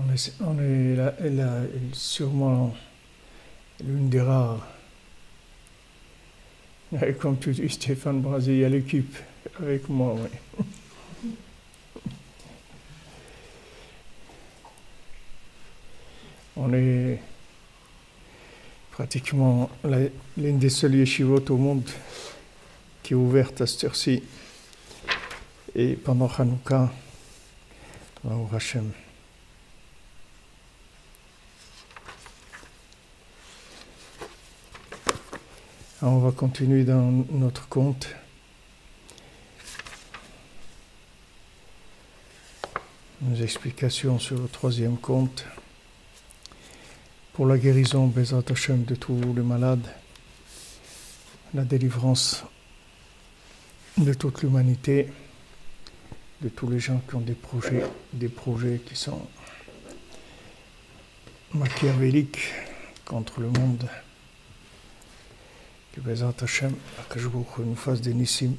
on est sûrement l'une des rares. Et comme tu dis, Stéphane Brasier, il y a l'équipe avec moi, oui. On est pratiquement l'une des seules yeshivot au monde qui est ouverte à cette heure-ci. Et pendant Hanouka, Baruch Hashem. Alors on va continuer dans notre conte. Nos explications sur le troisième conte. Pour la guérison, Bezrat Hashem, de tous les malades, la délivrance de toute l'humanité, de tous les gens qui ont des projets qui sont machiavéliques contre le monde. Que Bezrat Hashem, que je nous fasse des nissim.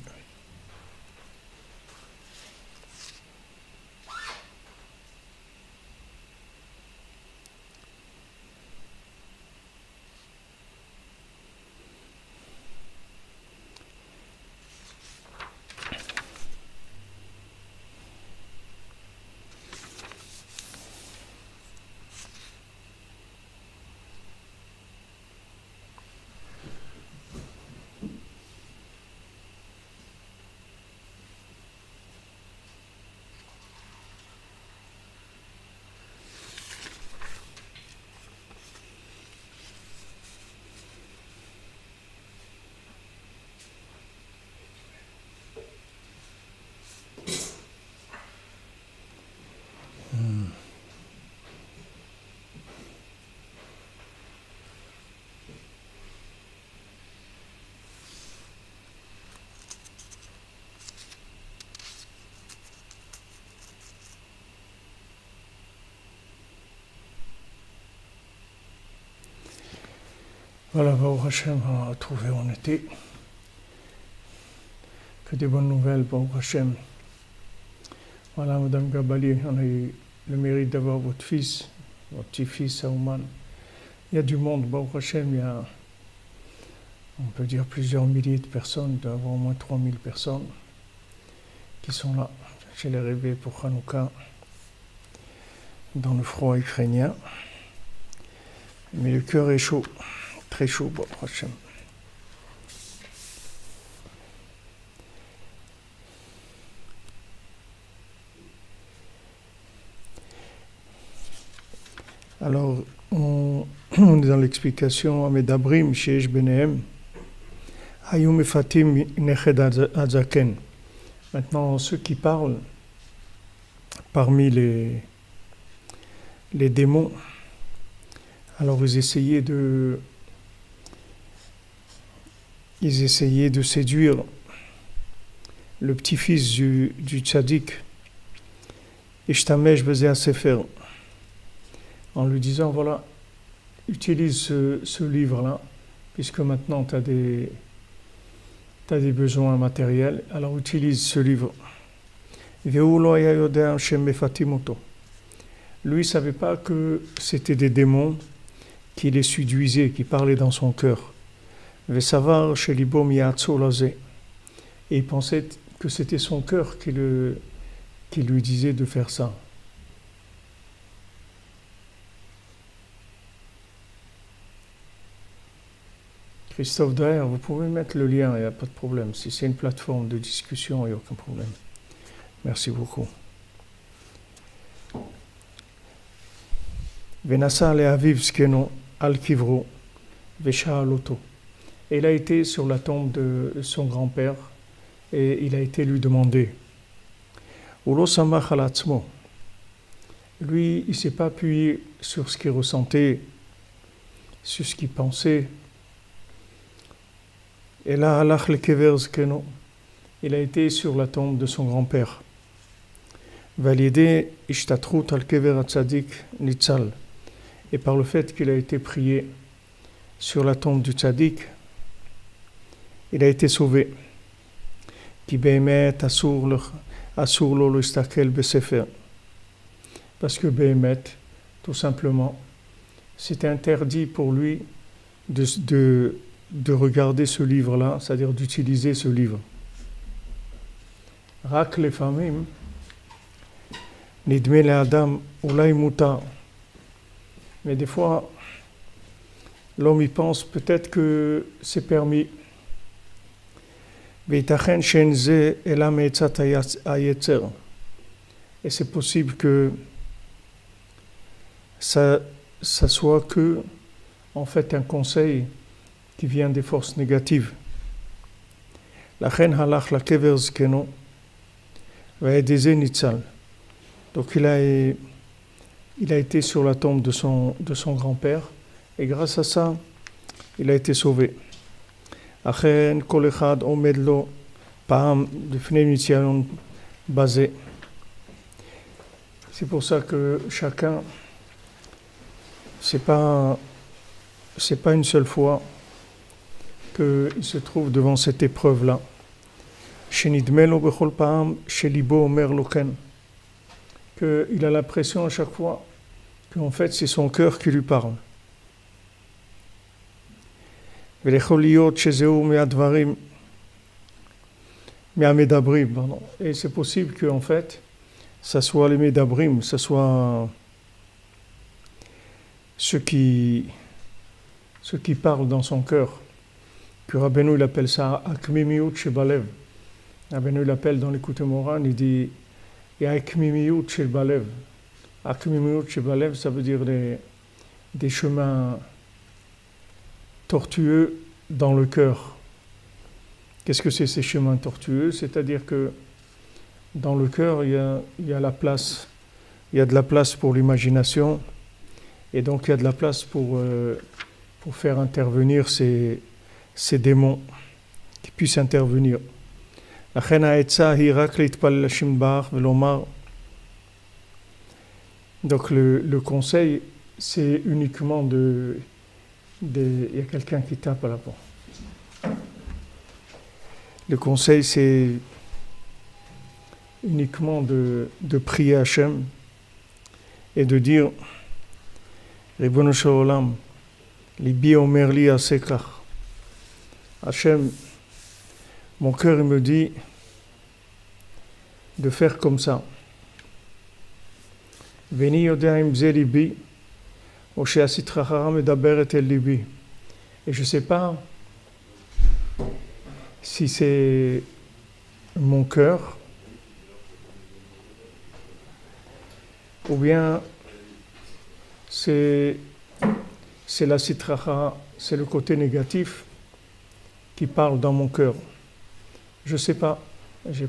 Voilà, Baruch Hashem, on a trouvé où on était. Que des bonnes nouvelles, Baruch Hashem. Voilà, Madame Gabali, on a eu le mérite d'avoir votre fils, votre petit-fils, Aouman. Il y a du monde, Baruch Hashem, il y a, on peut dire, plusieurs milliers de personnes, il doit y avoir au moins 3000 personnes qui sont là. J'ai les rêvé pour Hanouka, dans le froid ukrainien. Mais le cœur est chaud. Très chaud, Baruch Hashem. Alors, on est dans l'explication Amedabrim, Sheesh Benehem, Hayum Fatim Neched Azaken. Maintenant, ceux qui parlent parmi les démons, alors ils essayaient de séduire le petit-fils du tzaddik, Ishtamesh Bezeh Sefer, en lui disant, voilà, utilise ce livre-là, puisque maintenant tu as des besoins matériels, alors utilise ce livre. Lui, il ne savait pas que c'était des démons qui les séduisaient, qui parlaient dans son cœur. Et il pensait que c'était son cœur qui lui disait de faire ça. Christophe Daher, vous pouvez mettre le lien, il n'y a pas de problème. Si c'est une plateforme de discussion, il n'y a aucun problème. Merci beaucoup. Venasa le aviv skeno al kivro vesha'aloto. Et il a été sur la tombe de son grand-père et il a été lui demander. Ulo samach al atzmo. Lui, il ne s'est pas appuyé sur ce qu'il ressentait, sur ce qu'il pensait. Et là, halach le kever skeno. Il a été sur la tombe de son grand-père. Validé ishtatrut al kever atzadik nitzal. Et par le fait qu'il a été prié sur la tombe du tzaddik, il a été sauvé. Ki behemet asur lo istakel besefer. Parce que behemet, tout simplement. C'était interdit pour lui de regarder ce livre-là, c'est-à-dire d'utiliser ce livre. Rak lefamim, nidme le'adam ulai mutar. Mais des fois, l'homme y pense peut-être que c'est permis. Veitachen shenze elam etzat hayetzer. Et c'est possible que ça soit que, en fait, un conseil qui vient des forces négatives. Lachen halach lakever zkeno ve'edeze nitzal. Donc il a été sur la tombe de son grand-père, et grâce à ça, il a été sauvé. Achen kol echad omed lo pa'am lifnei nitzion basé. C'est pour ça que chacun, c'est pas une seule fois qu'il se trouve devant cette épreuve-là. Shenidme lo bechol pa'am shelibo omer lo ken. Qu'il a l'impression à chaque fois qu'en fait c'est son cœur qui lui parle. Et c'est possible que en fait ça soit les médabrim, ça soit ceux qui parlent dans son cœur. Que Rabbeinu il appelle ça akmimiut shebalev. Rabbeinu il appelle dans l'écoute Moran, il dit et akmimiut shebalev. Akmimiut shebalev, ça veut dire des chemins tortueux dans le cœur. Qu'est-ce que c'est ces chemins tortueux? C'est-à-dire que dans le cœur, il y a de la place pour l'imagination, et donc il y a de la place pour faire intervenir ces démons qui puissent intervenir. Donc le conseil, c'est uniquement il y a quelqu'un qui tape à la porte. Le conseil, c'est uniquement de prier Hachem et de dire Ribono shel olam, libi omer li asekach. Hachem, mon cœur il me dit de faire comme ça. Veni yodea im ze libi, o she'asitra hara medaberet el libi. Et je ne sais pas si c'est mon cœur ou bien c'est la sitracha, c'est le côté négatif qui parle dans mon cœur. Je ne sais pas, je ne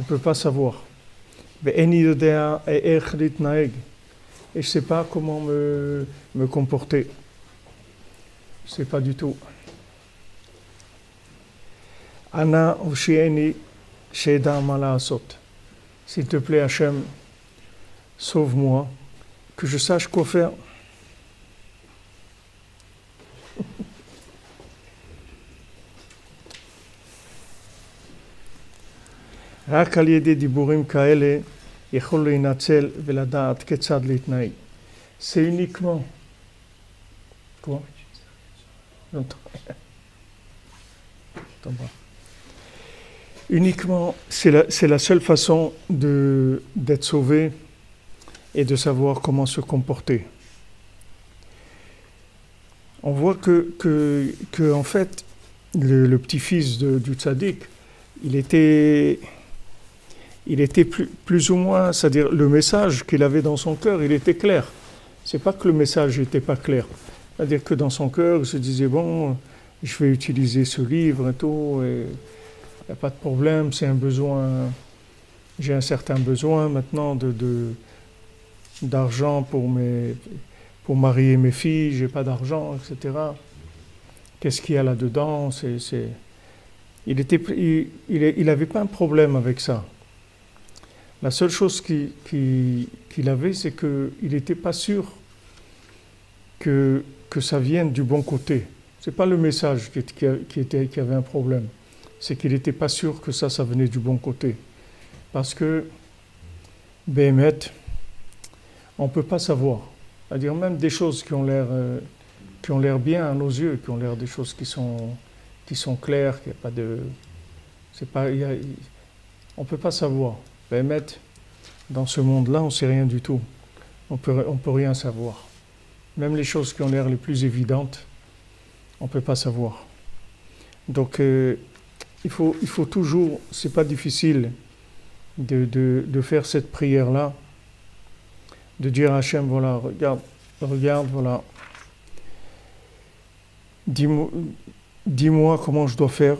peux pas savoir. Et je ne sais pas comment me comporter. Je ne sais pas du tout. Ana Oshieni Sheda Malasot. S'il te plaît, Hachem, sauve-moi, que je sache quoi faire. רק על ידי דיבורים כאלה יכול להינצל ולדעת כיצד להתנהג. C'est uniquement. Quoi? Uniquement, c'est la seule façon d'être sauvé et de savoir comment se comporter. On voit que en fait, le petit-fils du tzaddik, il était plus ou moins, c'est-à-dire le message qu'il avait dans son cœur, il était clair. C'est pas que le message n'était pas clair. C'est-à-dire que dans son cœur, il se disait, bon, je vais utiliser ce livre et tout, et il n'y a pas de problème, c'est un besoin, j'ai un certain besoin maintenant d'argent pour marier mes filles, j'ai pas d'argent, etc. Qu'est-ce qu'il y a là-dedans? Il n'avait pas un problème avec ça. La seule chose qu'il avait, c'est qu'il n'était pas sûr que ça vienne du bon côté. Ce n'est pas le message qui avait un problème. C'est qu'il n'était pas sûr que ça venait du bon côté. Parce que, Béhémet, on ne peut pas savoir. C'est-à-dire même des choses qui ont l'air bien à nos yeux, qui ont l'air des choses qui sont claires, qu'il n'y a pas de... on ne peut pas savoir. Mais dans ce monde-là, on ne sait rien du tout. On peut rien savoir. Même les choses qui ont l'air les plus évidentes, on ne peut pas savoir. Donc, il faut toujours, c'est pas difficile de faire cette prière-là, de dire à Hachem, voilà, regarde, voilà, dis-moi comment je dois faire,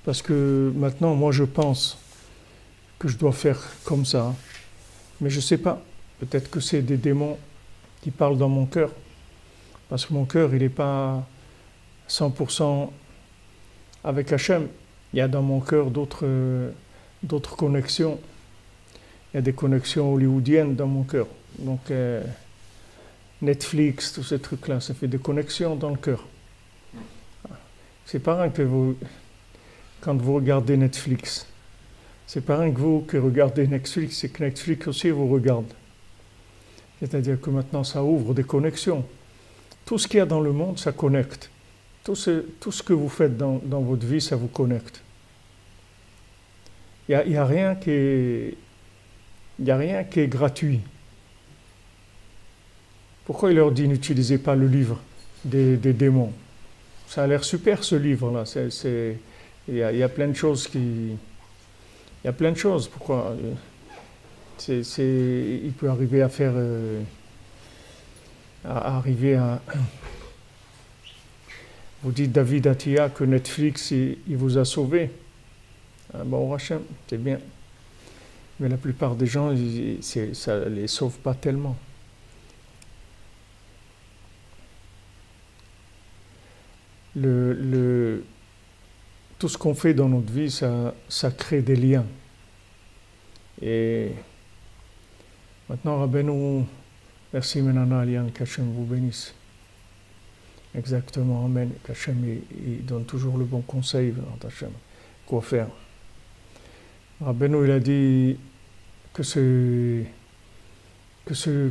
parce que maintenant, moi, je pense que je dois faire comme ça, mais je ne sais pas. Peut-être que c'est des démons qui parlent dans mon cœur, parce que mon cœur, il n'est pas 100% avec Hachem. Il y a dans mon cœur d'autres connexions. Il y a des connexions hollywoodiennes dans mon cœur. Donc, Netflix, tous ces trucs-là, ça fait des connexions dans le cœur. C'est pareil que quand vous regardez Netflix, c'est pareil que vous qui regardez Netflix, c'est que Netflix aussi vous regarde. C'est-à-dire que maintenant, ça ouvre des connexions. Tout ce qu'il y a dans le monde, ça connecte. Tout ce que vous faites dans votre vie, ça vous connecte. Il n'y a rien qui est gratuit. Pourquoi il leur dit n'utilisez pas le livre des démons? Ça a l'air super ce livre-là. Il y a plein de choses Il y a plein de choses. Pourquoi il peut arriver à faire... Vous dites David Attia que Netflix, il vous a sauvé. Bon, Hachem, c'est bien. Mais la plupart des gens, ça ne les sauve pas tellement. Tout ce qu'on fait dans notre vie, ça crée des liens. Et maintenant, Rabbeinu, merci Menana Alian, qu'Hachem vous bénisse. Exactement, Amen. Qu'Hachem il donne toujours le bon conseil, Hachem. Quoi faire? Rabbeinu, il a dit que ceux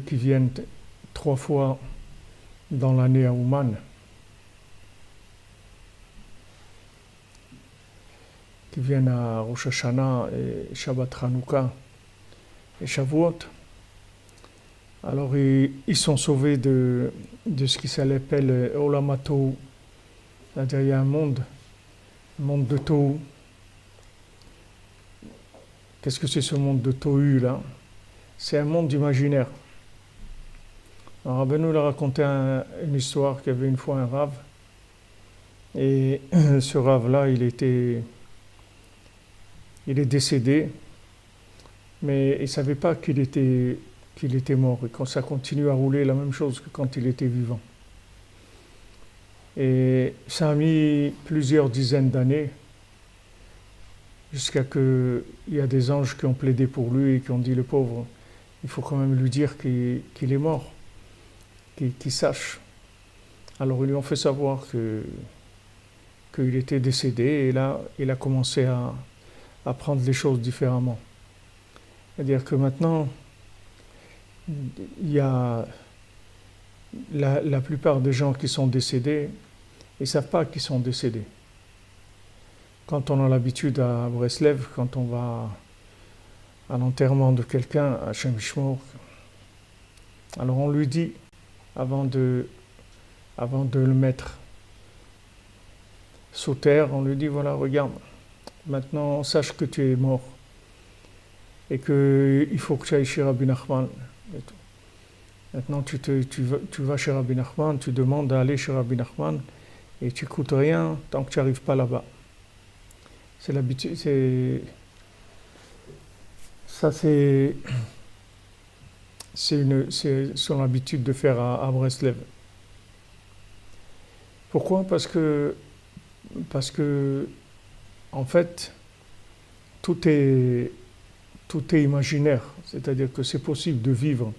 qui viennent 3 fois dans l'année à Ouman, qui viennent à Rosh Hashanah et Shabbat Hanouka et Shavuot, alors ils sont sauvés de ce qui s'appelle Olamato, c'est-à-dire il y a un monde de Tohu. Qu'est-ce que c'est ce monde de Tohu là? C'est un monde imaginaire. Alors Rabbeinu a raconté une histoire qu'il y avait une fois un rave, et ce rave-là, il est décédé, mais il ne savait pas qu'il était mort, et quand ça continue à rouler, la même chose que quand il était vivant. Et ça a mis plusieurs dizaines d'années, jusqu'à qu'il y a des anges qui ont plaidé pour lui et qui ont dit, le pauvre, il faut quand même lui dire qu'il est mort, qu'il sache. Alors ils lui ont fait savoir qu'il était décédé, et là, il a commencé à prendre les choses différemment. C'est-à-dire que maintenant, il y a la plupart des gens qui sont décédés, ils ne savent pas qu'ils sont décédés. Quand on a l'habitude à Breslev, quand on va à l'enterrement de quelqu'un, à Shem Shmor, alors on lui dit, avant de le mettre sous terre, on lui dit, voilà, regarde, maintenant sache que tu es mort et qu'il faut que tu ailles chez Rabbi Nachman. Maintenant tu vas chez Rabbi Nachman, tu demandes d'aller chez Rabbi Nachman et tu n'écoutes rien tant que tu n'arrives pas là-bas. C'est l'habitude, c'est son habitude de faire à Breslev. Pourquoi? Parce que en fait, tout est imaginaire, c'est-à-dire que c'est possible de vivre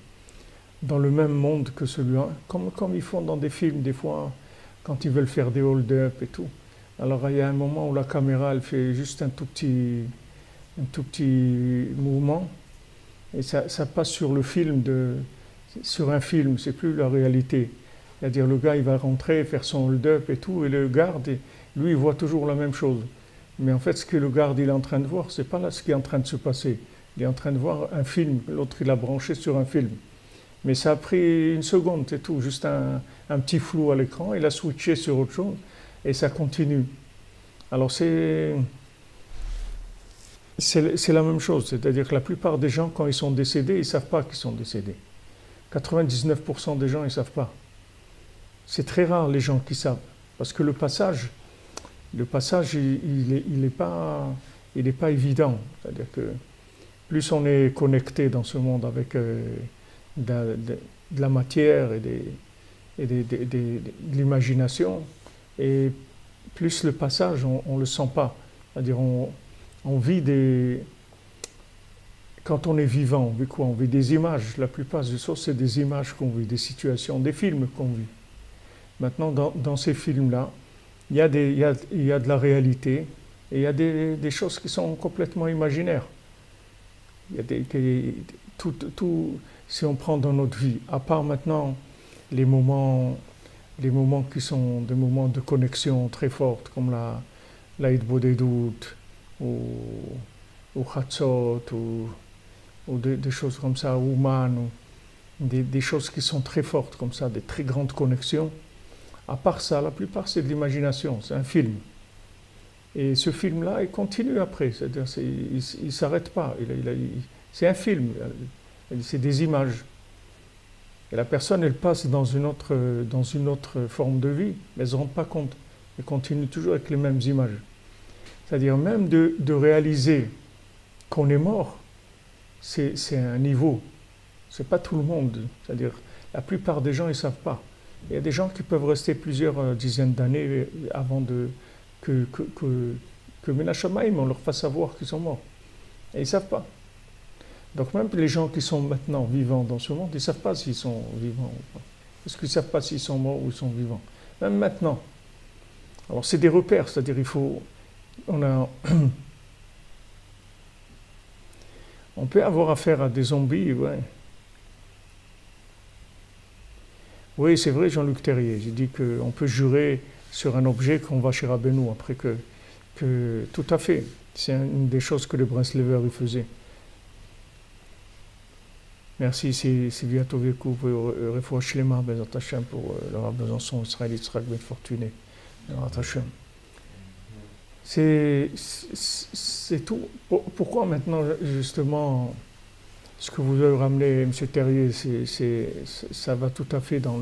dans le même monde que celui-là, comme ils font dans des films des fois, quand ils veulent faire des hold-up et tout. Alors il y a un moment où la caméra elle fait juste un tout petit mouvement, Et ça passe sur le film, sur un film, c'est plus la réalité. C'est-à-dire le gars il va rentrer, faire son hold-up et tout, et le garde, lui il voit toujours la même chose. Mais en fait ce que le garde il est en train de voir, c'est pas là ce qui est en train de se passer. Il est en train de voir un film, l'autre il a branché sur un film. Mais ça a pris une seconde, c'est tout, juste un petit flou à l'écran, il a switché sur autre chose, et ça continue. Alors c'est la même chose, c'est-à-dire que la plupart des gens, quand ils sont décédés, ils ne savent pas qu'ils sont décédés. 99% des gens, ils ne savent pas. C'est très rare les gens qui savent, parce que le passage, il n'est pas évident. C'est-à-dire que plus on est connecté dans ce monde avec de la matière et de l'imagination, et plus le passage, on ne le sent pas. C'est-à-dire on vit quand on est vivant, on vit quoi? On vit des images. La plupart des choses, c'est des images qu'on vit, des situations, des films qu'on vit. Maintenant, dans ces films-là, il y a de la réalité et il y a des choses qui sont complètement imaginaires. Il y a tout, si on prend dans notre vie, à part maintenant les moments qui sont des moments de connexion très fortes, comme la Hitbodedut, ou Chatzot, ou des choses comme ça, ou Man, ou des choses qui sont très fortes comme ça, des très grandes connexions. À part ça, la plupart c'est de l'imagination, c'est un film. Et ce film-là, il continue après, c'est-à-dire il ne s'arrête pas. C'est un film, c'est des images. Et la personne, elle passe dans une autre forme de vie, mais elle ne se rend pas compte. Elle continue toujours avec les mêmes images. C'est-à-dire même de réaliser qu'on est mort, c'est un niveau. C'est pas tout le monde. C'est-à-dire la plupart des gens, ils ne savent pas. Il y a des gens qui peuvent rester plusieurs dizaines d'années avant que Menachamaim, on leur fasse savoir qu'ils sont morts. Et ils ne savent pas. Donc même les gens qui sont maintenant vivants dans ce monde, ils ne savent pas s'ils sont vivants ou pas. Parce qu'ils ne savent pas s'ils sont morts ou ils sont vivants. Même maintenant. Alors c'est des repères, c'est-à-dire on peut avoir affaire à des zombies, ouais. Oui, c'est vrai, Jean-Luc Terrier. J'ai dit qu'on peut jurer sur un objet qu'on va chez Rabbeinu, après que tout à fait. C'est une des choses que le Breslever il faisait. Merci, Sylvia Tovekou, pour Refoua Shlema, Bezat Hashem, pour le Rav Besançon, Israël Yitzhak Ben Fortuné, Bezat Hashem. C'est tout. Pourquoi maintenant, justement, ce que vous avez ramené, M. Terrier, ça va tout à fait dans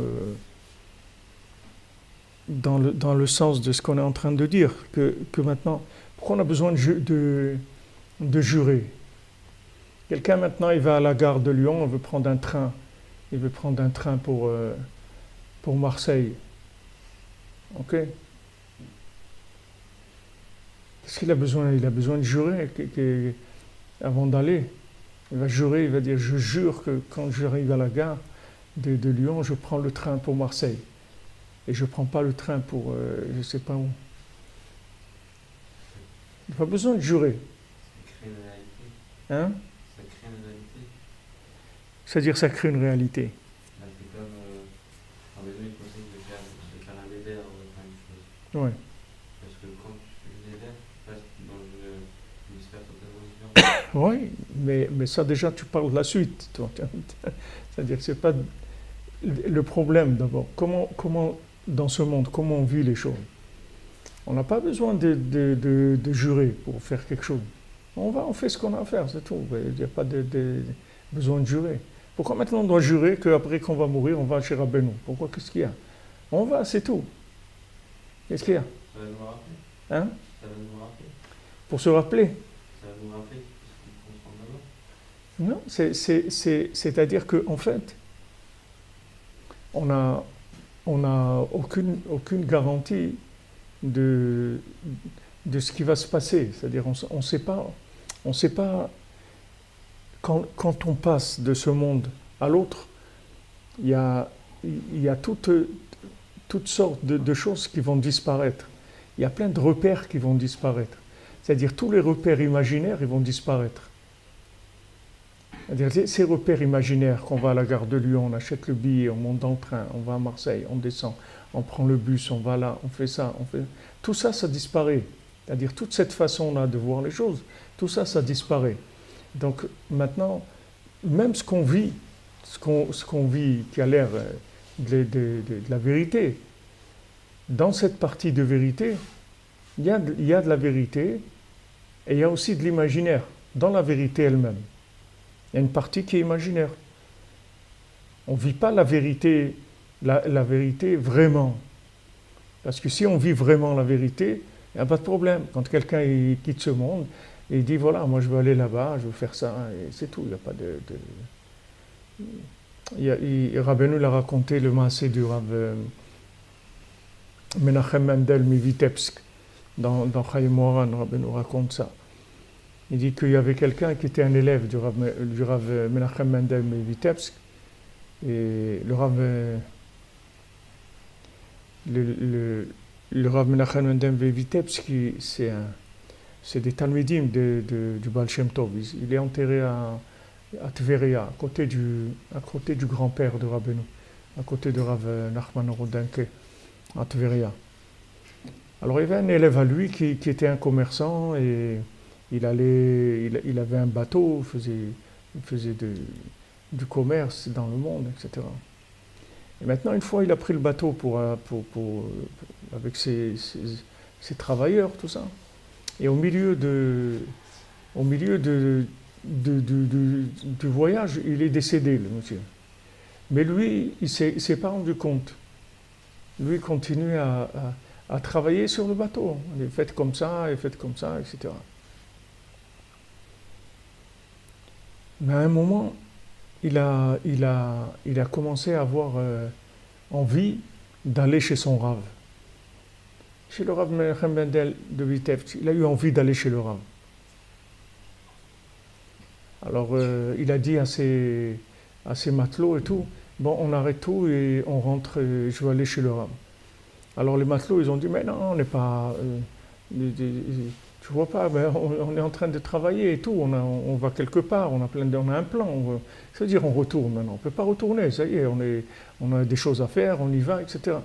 le sens de ce qu'on est en train de dire, que maintenant, pourquoi on a besoin de jurer? Quelqu'un maintenant, il va à la gare de Lyon, il veut prendre un train. Il veut prendre un train pour Marseille. Ok? Qu'est-ce qu'il a besoin? Il a besoin de jurer avant d'aller. Il va jurer, il va dire, je jure que quand j'arrive à la gare de Lyon, je prends le train pour Marseille. Et je ne prends pas le train pour je ne sais pas où. Il n'a pas besoin de jurer. Ça crée une réalité. Hein? Ça crée une réalité. C'est-à-dire ça crée une réalité. Là, c'est comme en maison, il conseille de faire un éder enfin une chose. Ouais. Parce que quand tu fais une éder, tu passes dans une sphère totalement différente. Oui, mais ça déjà tu parles de la suite. Toi. C'est-à-dire que c'est pas le problème d'abord. Comment dans ce monde, comment on vit les choses? On n'a pas besoin de jurer pour faire quelque chose. On fait ce qu'on a à faire, c'est tout. Il n'y a pas de besoin de jurer. Pourquoi maintenant on doit jurer qu'après qu'on va mourir, on va chez Rabbeinu? Pourquoi? Qu'est-ce qu'il y a? On va, c'est tout. Qu'est-ce qu'il y a? Ça va nous rappeler. Hein? Ça va nous rappeler. Pour se rappeler? Ça va nous rappeler ce qu'on comprend d'abord. Non, c'est-à-dire qu'en fait, on n'a aucune garantie de ce qui va se passer. C'est-à-dire on ne sait pas quand on passe de ce monde à l'autre, il y a toutes sortes de choses qui vont disparaître. Il y a plein de repères qui vont disparaître. C'est-à-dire tous les repères imaginaires, ils vont disparaître. C'est-à-dire ces repères imaginaires qu'on va à la gare de Lyon, on achète le billet, on monte dans le train, on va à Marseille, on descend, on prend le bus, on va là, on fait ça, on fait... Tout ça, ça disparaît. C'est-à-dire toute cette façon-là de voir les choses, tout ça, ça disparaît. Donc maintenant, même ce qu'on vit, ce qu'on vit qui a l'air de la vérité, dans cette partie de vérité, il y a de la vérité et il y a aussi de l'imaginaire dans la vérité elle-même. Il y a une partie qui est imaginaire. On ne vit pas la vérité vraiment. Parce que si on vit vraiment la vérité, il n'y a pas de problème. Quand quelqu'un quitte ce monde, il dit voilà, moi je veux aller là-bas, je veux faire ça, et c'est tout. Il n'y a pas de... Rabbeinu l'a raconté, le maasé du Rav Menachem Mendel Mivitebsk, dans Chaim Moharan, Rabbeinu raconte ça. Il dit qu'il y avait quelqu'un qui était un élève du Rav Menachem Mendel Mivitebsk, et le Rav Menachem Mendel Mivitebsk, c'est des Talmidim du Baal Shem Tov. Il est enterré à Tveria, à côté du grand-père de Rabbeinu, à côté de Rav Nachman Rodenke, à Tveria. Alors il y avait un élève à lui qui était un commerçant et il avait un bateau, il faisait du commerce dans le monde, etc. Et maintenant, une fois, il a pris le bateau avec ses travailleurs, tout ça. Et au milieu du voyage, il est décédé, le monsieur. Mais lui, il ne s'est pas rendu compte. Lui, il continue à travailler sur le bateau. Il est fait comme ça, etc. Mais à un moment, il a commencé à avoir envie d'aller chez son Rav. Chez le Rav Menachem Mendel de Vitebsk, il a eu envie d'aller chez le Rav. Alors il a dit à ses matelots et tout, bon, on arrête tout et on rentre, je vais aller chez le Rav. Alors les matelots, ils ont dit, mais non, on n'est pas... tu vois pas, ben, on est en train de travailler et tout, on va quelque part, on a un plan. C'est-à-dire on retourne maintenant, on ne peut pas retourner, ça y est, on a des choses à faire, on y va, etc.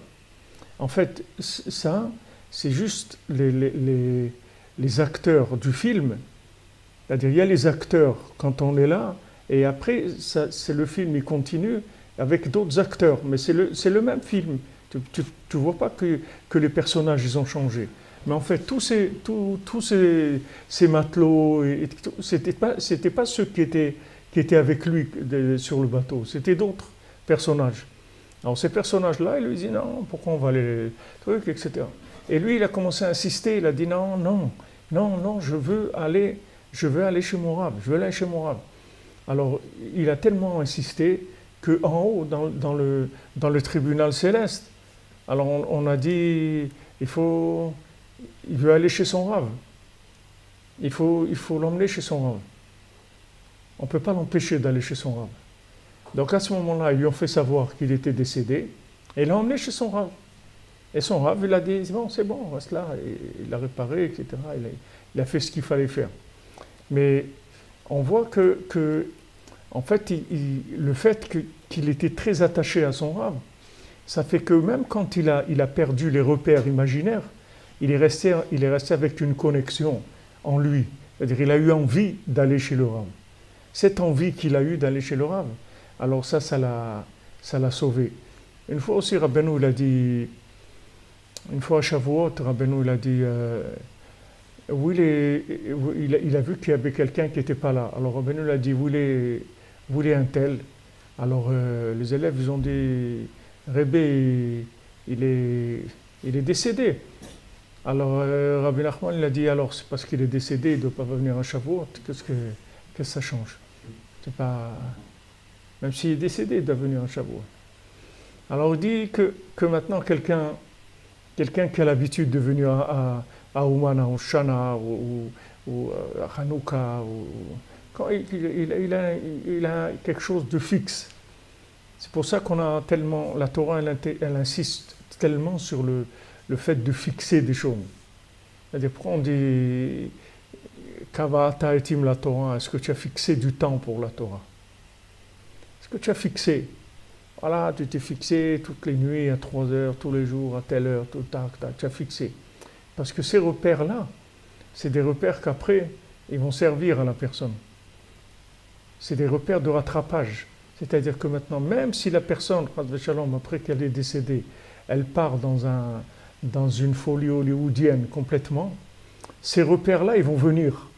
En fait, ça, c'est juste les acteurs du film. C'est-à-dire, il y a les acteurs quand on est là, et après, c'est le film, il continue avec d'autres acteurs, mais c'est le même film. Tu ne vois pas que les personnages, ils ont changé. Mais en fait, tous ces matelots, c'était pas ceux qui étaient avec lui sur le bateau, c'était d'autres personnages. Alors ces personnages-là, ils lui disent non, pourquoi on va aller trucs, etc. Et lui, il a commencé à insister, il a dit non, je veux aller chez mon Rav, je veux aller chez mon Rav. Alors il a tellement insisté qu'en haut, dans le tribunal céleste, alors on a dit il veut aller chez son Rav. Il faut l'emmener chez son Rav. On ne peut pas l'empêcher d'aller chez son Rav. Donc à ce moment-là, ils lui ont fait savoir qu'il était décédé et il l'a emmené chez son Rav. Et son Rav, il a dit, bon, c'est bon, reste là. Et il a réparé, etc. Il a fait ce qu'il fallait faire. Mais on voit que en fait, le fait qu'il était très attaché à son Rav, ça fait que même quand il a perdu les repères imaginaires, il est resté avec une connexion en lui. C'est-à-dire qu'il a eu envie d'aller chez le Rav. Cette envie qu'il a eue d'aller chez le Rav, alors ça l'a sauvé. Une fois aussi, Rabbeinu, il a dit, une fois à Shavuot, Rabbeinu, il a dit, il a vu qu'il y avait quelqu'un qui n'était pas là. Alors Rabbeinu, il a dit, où est un tel? Alors les élèves, ils ont dit, Rebbe, il est décédé. Alors Rabbi Nachman, il a dit, alors c'est parce qu'il est décédé, il ne doit pas venir à Shavuot, qu'est-ce que ça change? C'est pas... Même s'il est décédé, il doit venir à Shavuot. Alors il dit que maintenant quelqu'un qui a l'habitude de venir à Ouman, à Oshana, ou à Hanouka, quand il a quelque chose de fixe. C'est pour ça qu'on a tellement, la Torah, elle insiste tellement sur le fait de fixer des choses. C'est-à-dire, Kavata etim la Torah, est-ce que tu as fixé du temps pour la Torah? Est-ce que tu as fixé? Voilà, tu t'es fixé toutes les nuits à 3 heures, tous les jours, à telle heure, tout tac, tac, tu as fixé. Parce que ces repères-là, c'est des repères qu'après, ils vont servir à la personne. C'est des repères de rattrapage. C'est-à-dire que maintenant, même si la personne, après qu'elle est décédée, elle part dans une folie hollywoodienne complètement, ces repères-là, ils vont venir.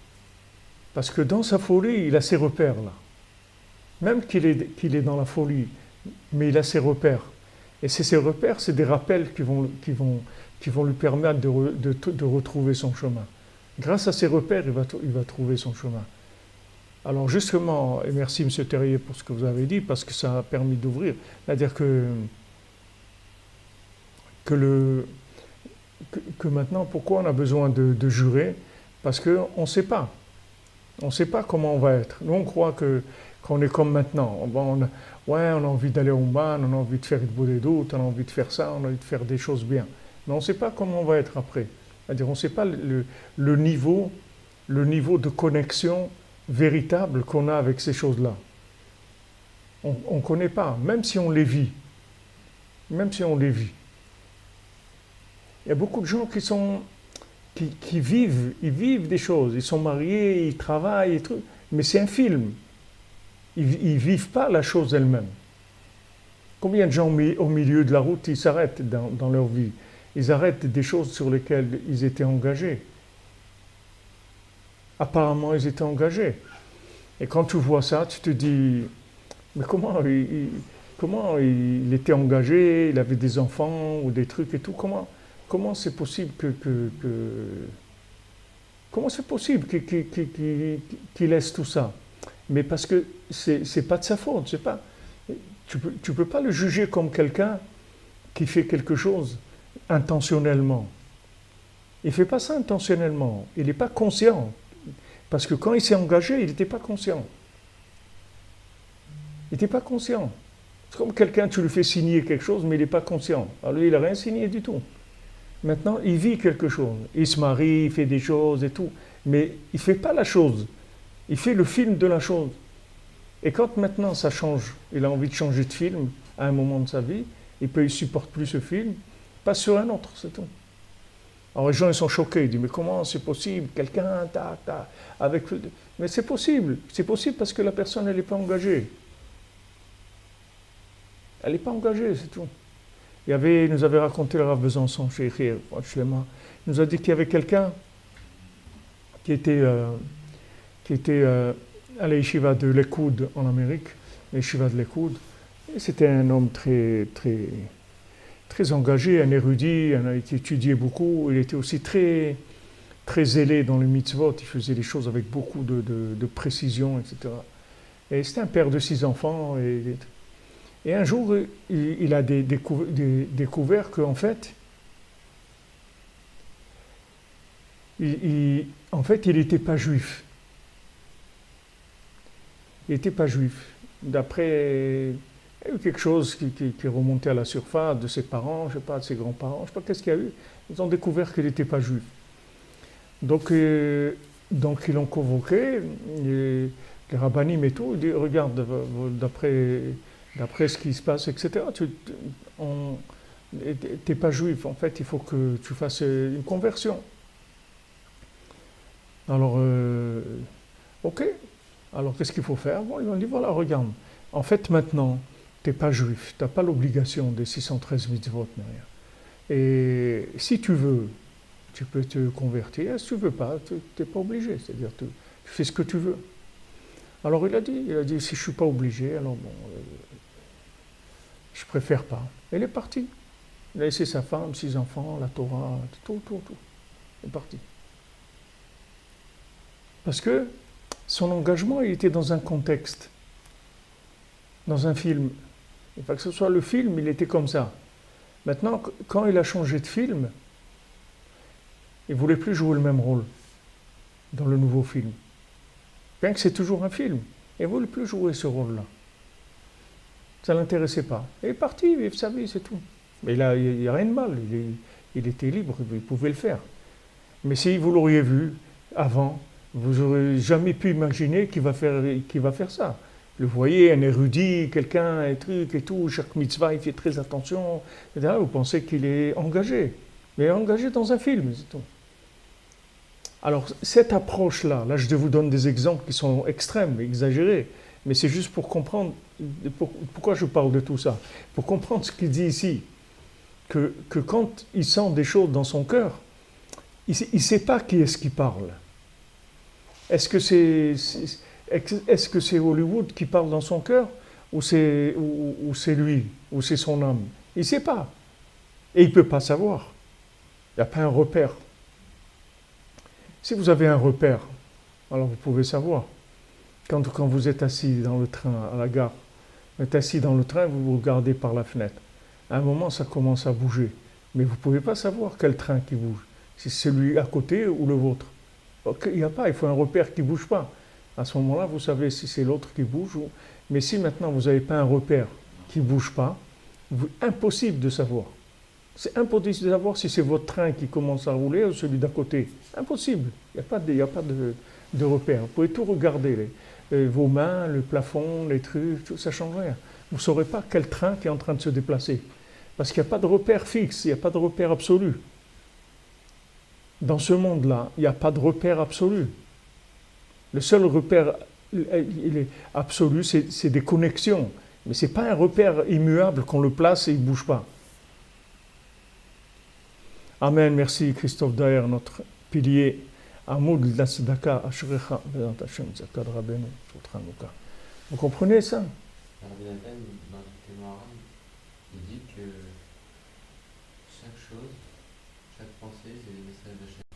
Parce que dans sa folie, il a ces repères-là. Même qu'il est dans la folie, mais il a ses repères. Et ces repères, c'est des rappels qui vont lui permettre de retrouver son chemin. Grâce à ces repères, il va trouver son chemin. Alors justement, et merci M. Terrier pour ce que vous avez dit, parce que ça a permis d'ouvrir, c'est-à-dire que maintenant, pourquoi on a besoin de jurer? Parce qu'on ne sait pas. On ne sait pas comment on va être. Nous, on croit qu'on est comme maintenant. On a envie d'aller au man, on a envie de faire une bonne doute, on a envie de faire ça, on a envie de faire des choses bien. Mais on ne sait pas comment on va être après. C'est-à-dire, on ne sait pas le niveau de connexion véritable qu'on a avec ces choses-là. On ne connaît pas, même si on les vit. Même si on les vit. Il y a beaucoup de gens qui vivent des choses. Ils sont mariés, ils travaillent, et tout, mais c'est un film. Ils ne vivent pas la chose elle-même. Combien de gens au milieu de la route, ils s'arrêtent dans leur vie? Ils arrêtent des choses sur lesquelles ils étaient engagés. Apparemment, ils étaient engagés. Et quand tu vois ça, tu te dis, mais comment il était engagé, il avait des enfants ou des trucs et tout, comment c'est possible comment c'est possible qu'il laisse tout ça? Mais parce que c'est pas de sa faute, c'est pas, tu peux pas le juger comme quelqu'un qui fait quelque chose intentionnellement. Il fait pas ça intentionnellement, il n'est pas conscient. Parce que quand il s'est engagé, il n'était pas conscient. Il n'était pas conscient. C'est comme quelqu'un, tu lui fais signer quelque chose, mais il n'est pas conscient. Alors lui, il n'a rien signé du tout. Maintenant, il vit quelque chose. Il se marie, il fait des choses et tout. Mais il ne fait pas la chose. Il fait le film de la chose. Et quand maintenant ça change, il a envie de changer de film à un moment de sa vie, il ne supporte plus ce film, passe sur un autre, c'est tout. Alors les gens ils sont choqués, ils disent mais comment c'est possible, quelqu'un, avec... Mais c'est possible parce que la personne elle n'est pas engagée. Elle n'est pas engagée, c'est tout. Il nous avait raconté le Rav Besançon, chez Echir, il nous a dit qu'il y avait quelqu'un qui était à l'Yeshiva de l'Ekoud en Amérique, l'Yeshiva de l'Ekoud, et c'était un homme très engagé, un érudit, il a étudié beaucoup, il était aussi très zélé dans les mitzvot, il faisait les choses avec beaucoup de précision, etc. Et c'était un père de 6 enfants, et un jour, il a découvert qu'en fait, il n'était pas juif. Il n'était pas juif. D'après... Il y a eu quelque chose qui est remonté à la surface de ses parents, je ne sais pas, de ses grands-parents, je ne sais pas qu'est-ce qu'il y a eu. Ils ont découvert qu'il n'était pas juif. Donc ils l'ont convoqué, les rabbinim et tout, ils disent, regarde, d'après ce qui se passe, etc., tu n'es pas juif, en fait, il faut que tu fasses une conversion. Alors, ok, alors qu'est-ce qu'il faut faire? Bon, ils ont dit, voilà, regarde, en fait, maintenant, tu n'es pas juif, tu n'as pas l'obligation des 613 mitzvot, mais rien. Et si tu veux, tu peux te convertir. Si tu ne veux pas, tu n'es pas obligé. C'est-à-dire, tu fais ce que tu veux. Alors il a dit, si je ne suis pas obligé, alors bon, je préfère pas. Il est parti. Il a laissé sa femme, 6 enfants, la Torah, tout. Il est parti. Parce que son engagement, il était dans un contexte, dans un film. Il faut que ce soit le film, il était comme ça. Maintenant, quand il a changé de film, il ne voulait plus jouer le même rôle dans le nouveau film. Bien que c'est toujours un film, il ne voulait plus jouer ce rôle-là. Ça ne l'intéressait pas. Il est parti, vivre sa vie, c'est tout. Mais il n'y a rien de mal, il était libre, il pouvait le faire. Mais si vous l'auriez vu avant, Vous n'aurez jamais pu imaginer qu'il va faire ça. Le voyez, un érudit, quelqu'un, un truc et tout, chaque mitzvah, il fait très attention, etc. Vous pensez qu'il est engagé. Mais engagé dans un film, c'est tout. Alors, cette approche-là, là, je vous donne des exemples qui sont extrêmes, exagérés, mais c'est juste pour comprendre pourquoi je parle de tout ça. Pour comprendre ce qu'il dit ici, que quand il sent des choses dans son cœur, il ne sait pas qui est-ce qui parle. Est-ce que c'est Hollywood qui parle dans son cœur ou c'est lui, ou c'est son âme? Il ne sait pas. Et il ne peut pas savoir. Il n'y a pas un repère. Si vous avez un repère, alors vous pouvez savoir. Quand vous êtes assis dans le train, à la gare, vous êtes assis dans le train, vous vous regardez par la fenêtre. À un moment, ça commence à bouger. Mais vous ne pouvez pas savoir quel train qui bouge. Si c'est celui à côté ou le vôtre. Il n'y a pas, il faut un repère qui ne bouge pas. À ce moment-là, vous savez si c'est l'autre qui bouge. Mais si maintenant vous n'avez pas un repère qui ne bouge pas, impossible de savoir. C'est impossible de savoir si c'est votre train qui commence à rouler ou celui d'à côté. Impossible. Il n'y a pas de repère. Vous pouvez tout regarder. Vos mains, le plafond, les trucs, tout, ça ne change rien. Vous ne saurez pas quel train qui est en train de se déplacer. Parce qu'il n'y a pas de repère fixe, il n'y a pas de repère absolu. Dans ce monde-là, il n'y a pas de repère absolu. Le seul repère absolu, c'est des connexions. Mais ce n'est pas un repère immuable qu'on le place et il ne bouge pas. Amen. Merci Christophe Daher, notre pilier. Amoud la Tzedaka, Ashrecha, Bezat Hashem, Tzedaka de Rabbeinu, Shulchan Aruch. Vous comprenez ça? Rabbi Nathan, dans le Témorin, il dit que chaque chose, chaque pensée, c'est des messages d'Hachem.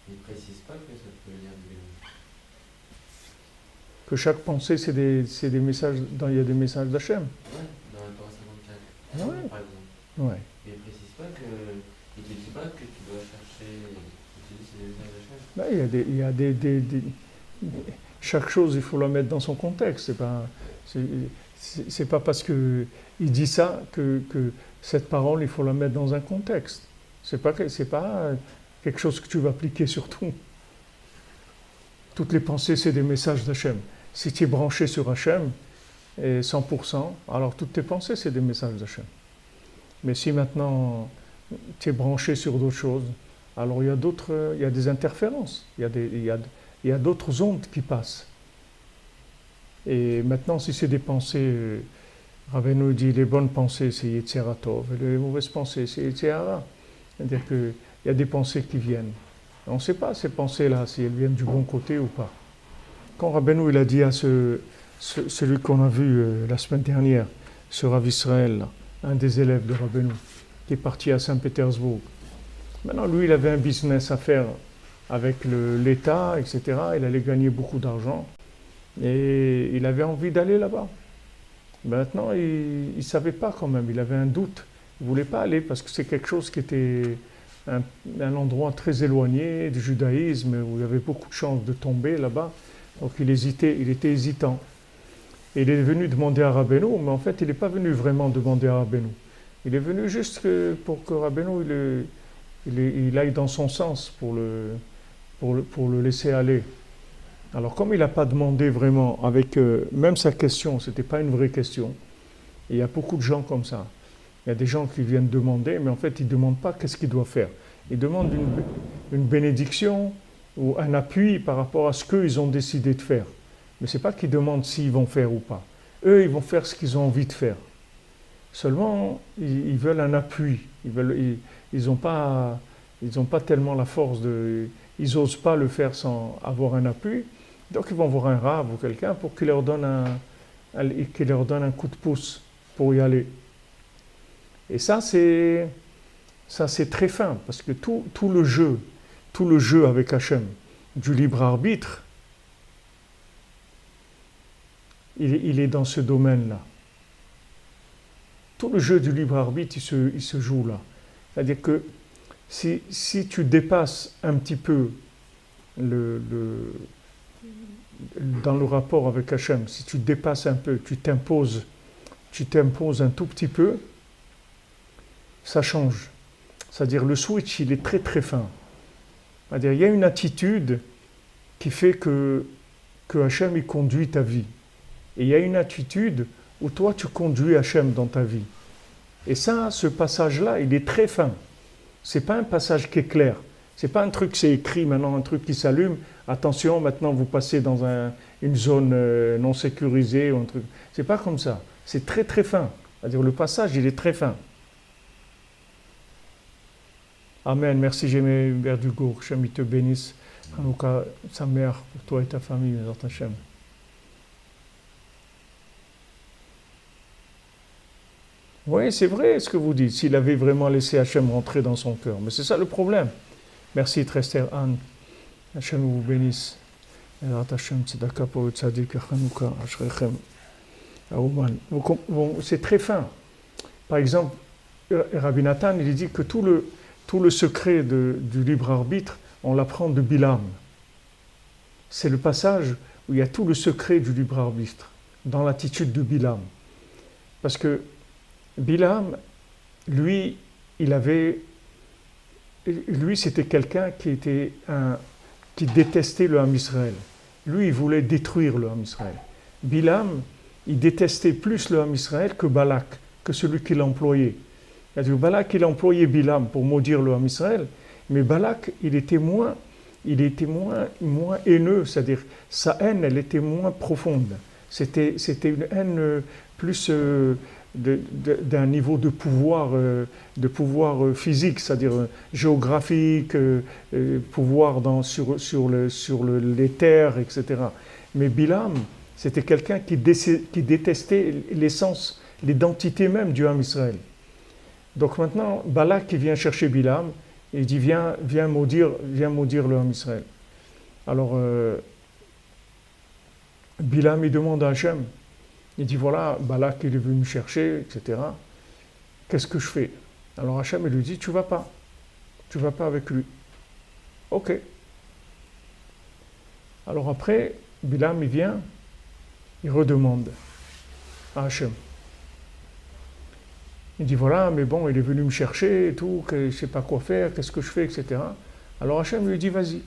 Il ne précise pas que ça peut venir de Bénou. Que chaque pensée, c'est des messages, il y a des messages d'Hachem. Oui, dans la Torah 54, Ouais. par exemple. Ouais. Mais il ne précise pas que. Il ne te dit pas que tu dois chercher. Il te dit que c'est des messages d'Hachem. Ben, il y a chaque chose, il faut la mettre dans son contexte. C'est pas parce qu'il dit ça que cette parole, il faut la mettre dans un contexte. C'est pas quelque chose que tu vas appliquer sur tout. Toutes les pensées, c'est des messages d'Hachem. Si tu es branché sur Hachem, et 100%, alors toutes tes pensées, c'est des messages d'Hachem. Mais si maintenant tu es branché sur d'autres choses, alors il y a des interférences, il y a d'autres ondes qui passent. Et maintenant, si c'est des pensées, Rabbeinu dit les bonnes pensées, c'est Yetzirah Tov, et les mauvaises pensées, c'est Yetzirah Ra. C'est-à-dire qu'il y a des pensées qui viennent. On ne sait pas ces pensées-là, si elles viennent du bon côté ou pas. Quand Rabbeinu il a dit à celui qu'on a vu la semaine dernière, ce Rav Israël, là, un des élèves de Rabbeinu, qui est parti à Saint-Pétersbourg. Maintenant, lui, il avait un business à faire avec l'État, etc. Il allait gagner beaucoup d'argent. Et il avait envie d'aller là-bas. Maintenant, il ne savait pas quand même, il avait un doute. Il ne voulait pas aller parce que c'est quelque chose qui était un endroit très éloigné du judaïsme, où il y avait beaucoup de chances de tomber là-bas. Donc il hésitait, il était hésitant. Et il est venu demander à Rabbeinu, mais en fait, il n'est pas venu vraiment demander à Rabbeinu. Il est venu juste pour que Rabbeinu il aille dans son sens pour le laisser aller. Alors comme il n'a pas demandé vraiment, avec même sa question, ce n'était pas une vraie question, et il y a beaucoup de gens comme ça. Il y a des gens qui viennent demander, mais en fait ils ne demandent pas qu'est-ce qu'ils doivent faire. Ils demandent une bénédiction ou un appui par rapport à ce qu'ils ont décidé de faire. Mais ce n'est pas qu'ils demandent s'ils vont faire ou pas. Eux, ils vont faire ce qu'ils ont envie de faire. Seulement, ils veulent un appui. Ils n'ont pas tellement la force ils n'osent pas le faire sans avoir un appui. Donc ils vont voir un rave ou quelqu'un pour qu'il leur donne un coup de pouce pour y aller. Et ça c'est très fin, parce que tout le jeu avec Hachem, du libre arbitre, il est dans ce domaine-là. Tout le jeu du libre arbitre, il se joue là. C'est-à-dire que si tu dépasses un petit peu dans le rapport avec Hachem, si tu dépasses un peu, tu t'imposes un tout petit peu, ça change. C'est-à-dire le switch, il est très très fin. C'est-à-dire il y a une attitude qui fait que Hachem il conduit ta vie. Et il y a une attitude où toi tu conduis Hachem dans ta vie. Et ça, ce passage-là, il est très fin. C'est pas un passage qui est clair. C'est pas un truc, c'est écrit maintenant, un truc qui s'allume. Attention, maintenant vous passez dans une zone non sécurisée ou un truc. C'est pas comme ça. C'est très très fin. C'est-à-dire le passage, il est très fin. Amen. Merci, Jémé Berdugo. Hachem, il te bénisse. Hanouka, sa mère, pour toi et ta famille, mes Hachem. Oui, c'est vrai ce que vous dites, s'il avait vraiment laissé Hachem rentrer dans son cœur. Mais c'est ça le problème. Merci, Trester Anne. Hachem vous bénisse. Hachem, tzedaka pour le tzadik, Hanouka, Ashrechem, Aouman. Bon, c'est très fin. Par exemple, Rabbi Nathan, il dit que tout le secret du libre arbitre, on l'apprend de Bilam. C'est le passage où il y a tout le secret du libre arbitre, dans l'attitude de Bilam. Parce que Bilam, lui, c'était quelqu'un qui détestait le Ham Israël. Lui, il voulait détruire le Ham Israël. Bilam, il détestait plus le Ham Israël que Balak, que celui qui l'employait. C'est-à-dire, Balak, il employait Bilam pour maudire le Ham Israël, mais Balak, il était moins haineux, c'est-à-dire, sa haine, elle était moins profonde. C'était une haine plus d'un niveau de pouvoir physique, c'est-à-dire géographique, pouvoir sur les terres, etc. Mais Bilam, c'était quelqu'un qui détestait l'essence, l'identité même du Ham Israël. Donc maintenant, Balak qui vient chercher Bilam, et il dit viens maudire le Ham Israël. Alors Bilam il demande à Hachem, il dit voilà, Balak il est venu me chercher, etc. Qu'est-ce que je fais? Alors Hachem il lui dit tu vas pas avec lui. Ok. Alors après, Bilam il vient, il redemande à Hachem. Il dit voilà, mais bon, il est venu me chercher et tout, que je ne sais pas quoi faire, qu'est-ce que je fais, etc. Alors Hachem lui dit vas-y.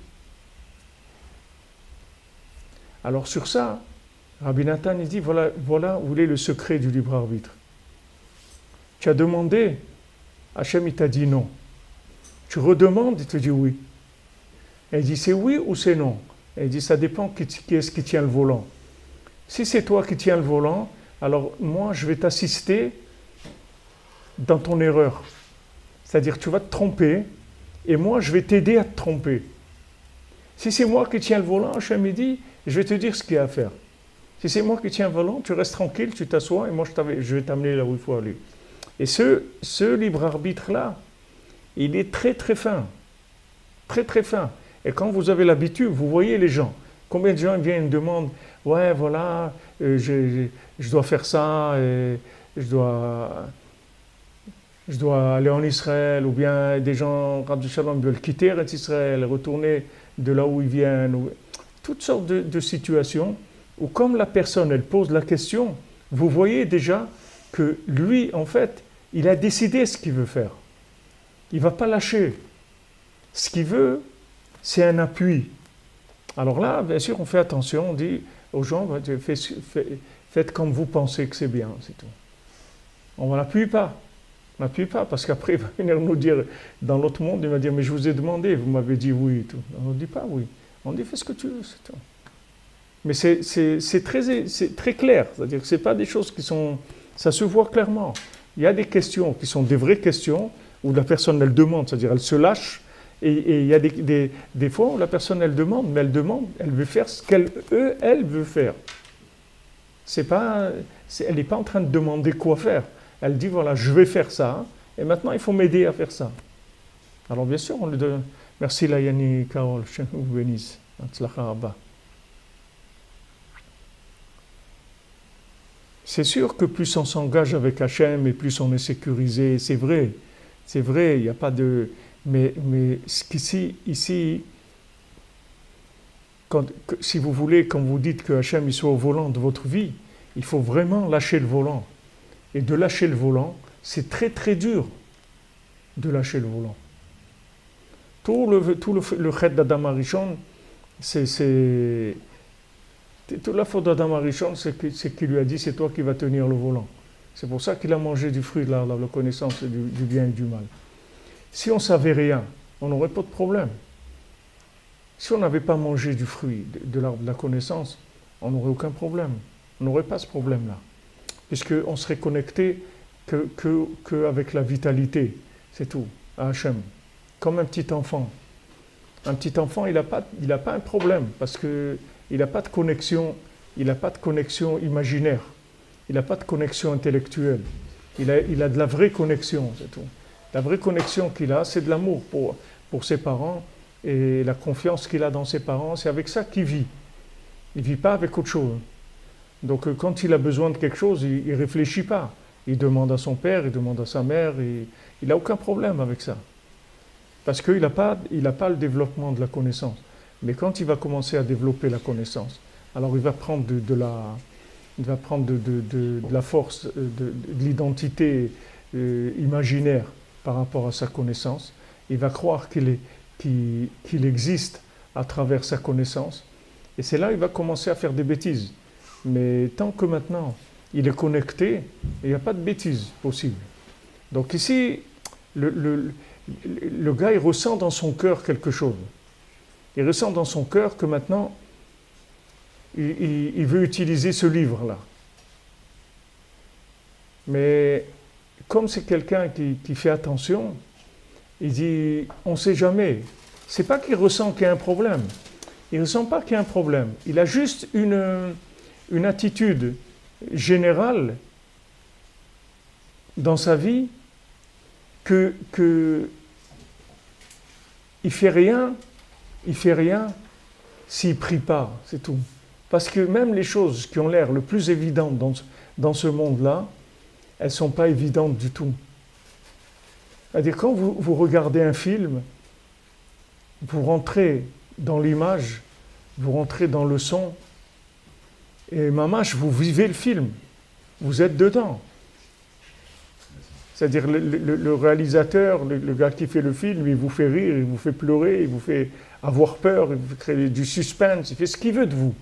Alors sur ça, Rabbi Nathan il dit voilà où est le secret du libre arbitre. Tu as demandé, Hachem il t'a dit non. Tu redemandes, il te dit oui. Et il dit c'est oui ou c'est non. Et il dit ça dépend qui est-ce qui tient le volant. Si c'est toi qui tiens le volant, alors moi je vais t'assister dans ton erreur. C'est-à-dire tu vas te tromper et moi je vais t'aider à te tromper. Si c'est moi qui tiens le volant, Hachem me dit, je vais te dire ce qu'il y a à faire. Si c'est moi qui tiens le volant, tu restes tranquille, tu t'assois et moi je vais t'amener là où il faut aller. Et ce libre arbitre-là, il est très très fin. Très très fin. Et quand vous avez l'habitude, vous voyez les gens. Combien de gens viennent et me demandent, ouais voilà, je dois faire ça, et je dois aller en Israël, ou bien des gens, Rabbi Shalom, veulent quitter Israël, retourner de là où ils viennent, toutes sortes de situations où comme la personne, elle pose la question, vous voyez déjà que lui, en fait, il a décidé ce qu'il veut faire. Il ne va pas lâcher. Ce qu'il veut, c'est un appui. Alors là, bien sûr, on fait attention, on dit aux gens, faites comme vous pensez que c'est bien, c'est tout. On ne l'appuie pas. On n'appuie pas, parce qu'après, il va venir nous dire, dans l'autre monde, il va dire, mais je vous ai demandé, vous m'avez dit oui et tout. On ne dit pas oui. On dit, fais ce que tu veux, c'est tout. Mais c'est très clair, c'est-à-dire que ce n'est pas des choses qui sont... Ça se voit clairement. Il y a des questions qui sont des vraies questions, où la personne, elle demande, c'est-à-dire elle se lâche, et il y a des fois où la personne, elle demande, mais elle veut faire ce elle veut faire. Elle n'est pas en train de demander quoi faire. Elle dit, voilà, je vais faire ça, et maintenant, il faut m'aider à faire ça. Alors, bien sûr, on lui donne... Merci, Layani Karol, je vous bénisse. C'est sûr que plus on s'engage avec Hachem, et plus on est sécurisé, c'est vrai, il n'y a pas de... Mais ici, si vous voulez, quand vous dites que Hachem il soit au volant de votre vie, il faut vraiment lâcher le volant. Et de lâcher le volant, c'est très très dur de lâcher le volant. Tout le Chet d'Adam Arishon, C'est toute la faute d'Adam Arishon, c'est qu'il lui a dit c'est toi qui vas tenir le volant. C'est pour ça qu'il a mangé du fruit de l'arbre de la connaissance du bien et du mal. Si on ne savait rien, on n'aurait pas de problème. Si on n'avait pas mangé du fruit de l'arbre de la connaissance, on n'aurait aucun problème. On n'aurait pas ce problème-là. Puisqu'on serait connecté qu'avec la vitalité, c'est tout, à Hachem. Comme un petit enfant. Un petit enfant, il n'a pas un problème, parce qu'il n'a pas de connexion, il n'a pas de connexion imaginaire, il n'a pas de connexion intellectuelle. Il a de la vraie connexion, c'est tout. La vraie connexion qu'il a, c'est de l'amour pour ses parents, et la confiance qu'il a dans ses parents, c'est avec ça qu'il vit. Il ne vit pas avec autre chose. Donc quand il a besoin de quelque chose, il ne réfléchit pas. Il demande à son père, il demande à sa mère, il n'a aucun problème avec ça. Parce qu'il n'a pas le développement de la connaissance. Mais quand il va commencer à développer la connaissance, alors il va prendre de la force, de l'identité imaginaire par rapport à sa connaissance. Il va croire qu'il existe à travers sa connaissance. Et c'est là qu'il va commencer à faire des bêtises. Mais tant que maintenant, il est connecté, il n'y a pas de bêtises possible. Donc ici, le gars, il ressent dans son cœur quelque chose. Il ressent dans son cœur que maintenant, il veut utiliser ce livre-là. Mais comme c'est quelqu'un qui fait attention, il dit, on ne sait jamais. C'est pas qu'il ressent qu'il y a un problème. Il ne ressent pas qu'il y a un problème. Il a juste une attitude générale dans sa vie que il fait rien s'il prie pas, c'est tout. Parce que même les choses qui ont l'air le plus évidentes dans ce monde-là, elles ne sont pas évidentes du tout. C'est-à-dire quand vous regardez un film, vous rentrez dans l'image, vous rentrez dans le son, et mamache, vous vivez le film, vous êtes dedans. C'est-à-dire le réalisateur, le gars qui fait le film, il vous fait rire, il vous fait pleurer, il vous fait avoir peur, il vous crée du suspense, il fait ce qu'il veut de vous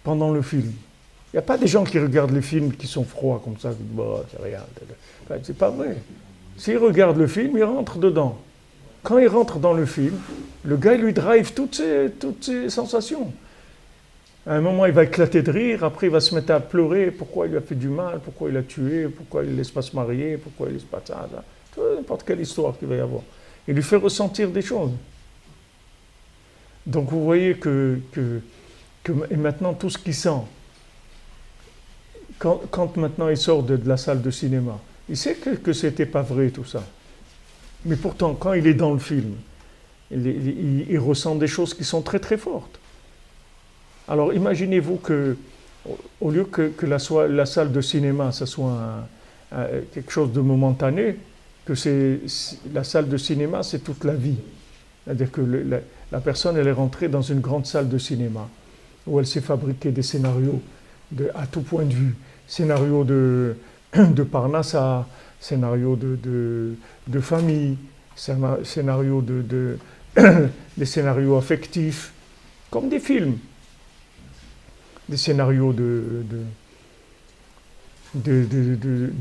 pendant le film. Il n'y a pas des gens qui regardent les films qui sont froids comme ça, qui disent bah, c'est rien. Enfin, c'est pas vrai. S'ils regardent le film, ils rentrent dedans. Quand ils rentrent dans le film, le gars il lui drive toutes ses sensations. À un moment, il va éclater de rire, après il va se mettre à pleurer, pourquoi il lui a fait du mal, pourquoi il l'a tué, pourquoi il ne laisse pas se marier, pourquoi il ne laisse pas ça, n'importe quelle histoire qu'il va y avoir. Il lui fait ressentir des choses. Donc vous voyez et maintenant tout ce qu'il sent, quand maintenant il sort de la salle de cinéma, il sait que c'était pas vrai tout ça. Mais pourtant, quand il est dans le film, il ressent des choses qui sont très très fortes. Alors imaginez-vous au lieu que la salle de cinéma, ça soit quelque chose de momentané, que la salle de cinéma, c'est toute la vie. C'est-à-dire que la personne, elle est rentrée dans une grande salle de cinéma, où elle s'est fabriqué des scénarios à tout point de vue. Scénarios de Parnassa, scénarios de famille, scénarios des scénarios affectifs, comme des films. Des scénarios de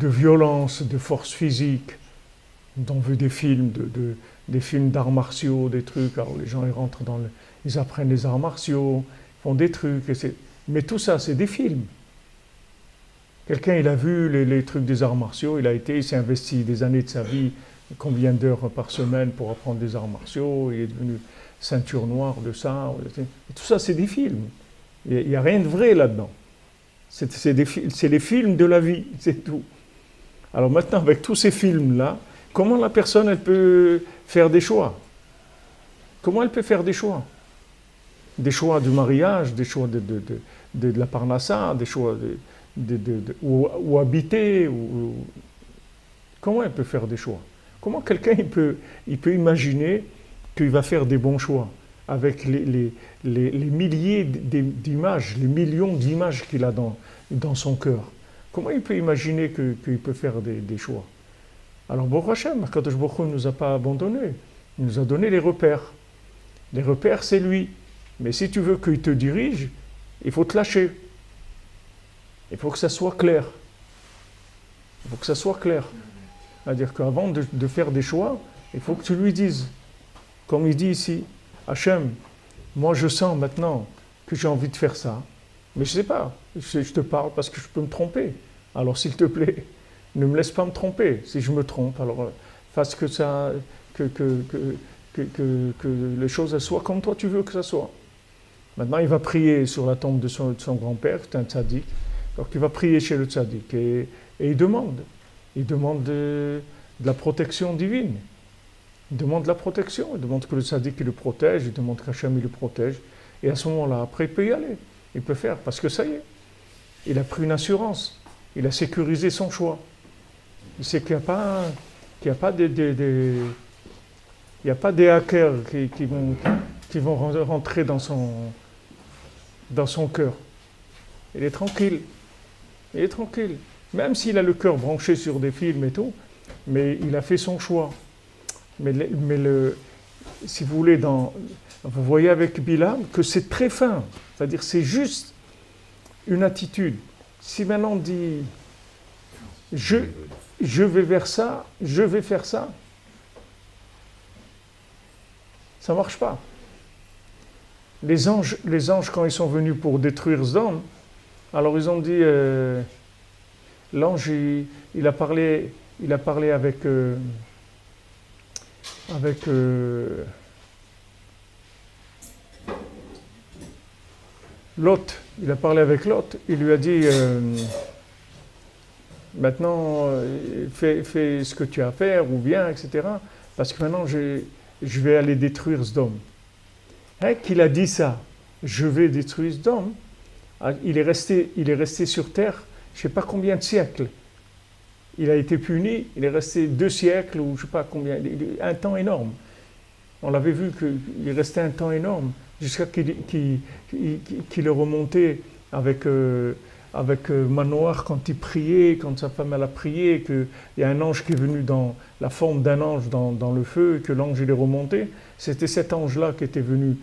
violence, de force physique. On veut des films, des films d'arts martiaux, des trucs. Alors les gens ils rentrent ils apprennent les arts martiaux, font des trucs. Mais tout ça, c'est des films. Quelqu'un, il a vu les trucs des arts martiaux, il s'est investi des années de sa vie, combien d'heures par semaine pour apprendre des arts martiaux, il est devenu ceinture noire de ça. Et tout ça, c'est des films. Il n'y a rien de vrai là-dedans. C'est les films de la vie, c'est tout. Alors maintenant, avec tous ces films-là, comment la personne, elle peut faire des choix? Comment elle peut faire des choix? Des choix du mariage, des choix de la parnassa, des choix où habiter. Comment elle peut faire des choix? Comment quelqu'un il peut imaginer qu'il va faire des bons choix avec les milliers d'images, les millions d'images qu'il a dans son cœur? Comment il peut imaginer qu'il peut faire des choix? Alors, Baruch Hashem, Akadosh Baruch Hu ne nous a pas abandonnés. Il nous a donné les repères. Les repères, c'est lui. Mais si tu veux qu'il te dirige, il faut te lâcher. Il faut que ça soit clair. Il faut que ça soit clair. C'est-à-dire qu'avant de faire des choix, il faut que tu lui dises, comme il dit ici, Hachem, moi je sens maintenant que j'ai envie de faire ça, mais je ne sais pas, je te parle parce que je peux me tromper. Alors s'il te plaît, ne me laisse pas me tromper. Si je me trompe, alors fasse que ça, que les choses soient comme toi tu veux que ça soit. Maintenant, il va prier sur la tombe de son grand-père, c'est un tzaddik. Donc il va prier chez le tzaddik et il demande. Il demande de la protection divine. Il demande de la protection, il demande que le tzaddik il le protège, il demande qu'Hachem il le protège. Et à ce moment-là, après, il peut y aller. Il peut faire, parce que ça y est. Il a pris une assurance. Il a sécurisé son choix. Il sait qu'il n'y a pas des hackers qui vont rentrer dans son cœur. Il est tranquille. Il est tranquille. Même s'il a le cœur branché sur des films et tout, mais il a fait son choix. Mais si vous voulez, vous voyez avec Bilam que c'est très fin. C'est-à-dire c'est juste une attitude. Si maintenant on dit je vais vers ça, je vais faire ça, ça ne marche pas. Les anges, quand ils sont venus pour détruire Sodome, alors ils ont dit, l'ange, il a parlé avec Lot. Il a parlé avec Lot. Il lui a dit, maintenant, fais ce que tu as à faire, ou viens, etc. Parce que maintenant, je vais aller détruire Sodome. Qu'il a dit ça, je vais détruire Sodome, il est resté sur terre, je ne sais pas combien de siècles. Il a été puni, il est resté 2 siècles, ou je ne sais pas combien, un temps énorme. On l'avait vu qu'il restait un temps énorme, jusqu'à qu'il est remonté avec Manoach quand il priait, quand sa femme elle a prié, qu'il y a un ange qui est venu dans la forme d'un ange dans le feu, et que l'ange il est remonté. C'était cet ange-là qui était venu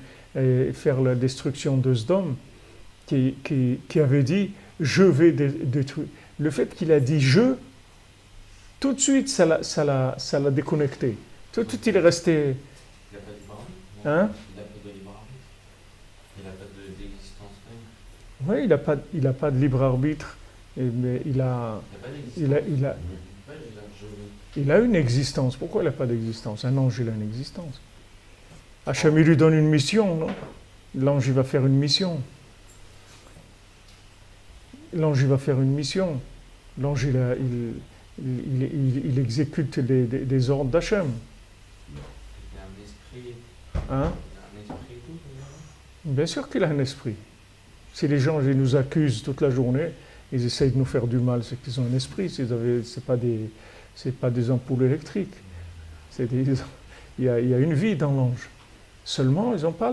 faire la destruction de Sodome, qui avait dit « je vais détruire ». Le fait qu'il a dit « je », tout de suite ça l'a déconnecté. Tout de suite il est resté... Il n'a pas de libre arbitre. Hein? Il n'a pas de libre arbitre. Il n'a pas d'existence même. Oui, il n'a pas de libre arbitre, mais il a une existence. Pourquoi il n'a pas d'existence? Un ange, il a une existence. Hachem, il lui donne une mission, non? L'ange, il va faire une mission. L'ange, il va faire une mission. L'ange, il exécute des ordres d'Hachem. Il a un esprit. Hein? Il a un esprit et tout, Bien sûr qu'il a un esprit. Si les gens ils nous accusent toute la journée, ils essayent de nous faire du mal, c'est qu'ils ont un esprit. C'est pas des ampoules électriques. Il y a une vie dans l'ange. Seulement, ils n'ont pas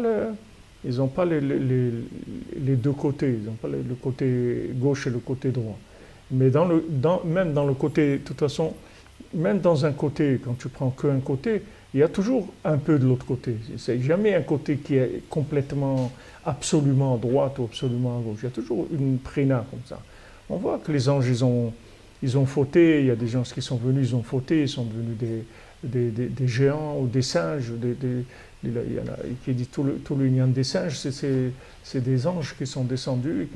les deux côtés. Ils n'ont pas le côté gauche et le côté droit. Mais même dans le côté, de toute façon, même dans un côté, quand tu prends qu'un côté, il y a toujours un peu de l'autre côté. C'est jamais un côté qui est complètement, absolument à droite ou absolument à gauche. Il y a toujours une préna comme ça. On voit que les anges, ils ont fauté. Il y a des gens qui sont venus, ils ont fauté, ils sont devenus des géants ou des singes. Il y en a qui dit tout le lien des singes, c'est des anges qui sont descendus,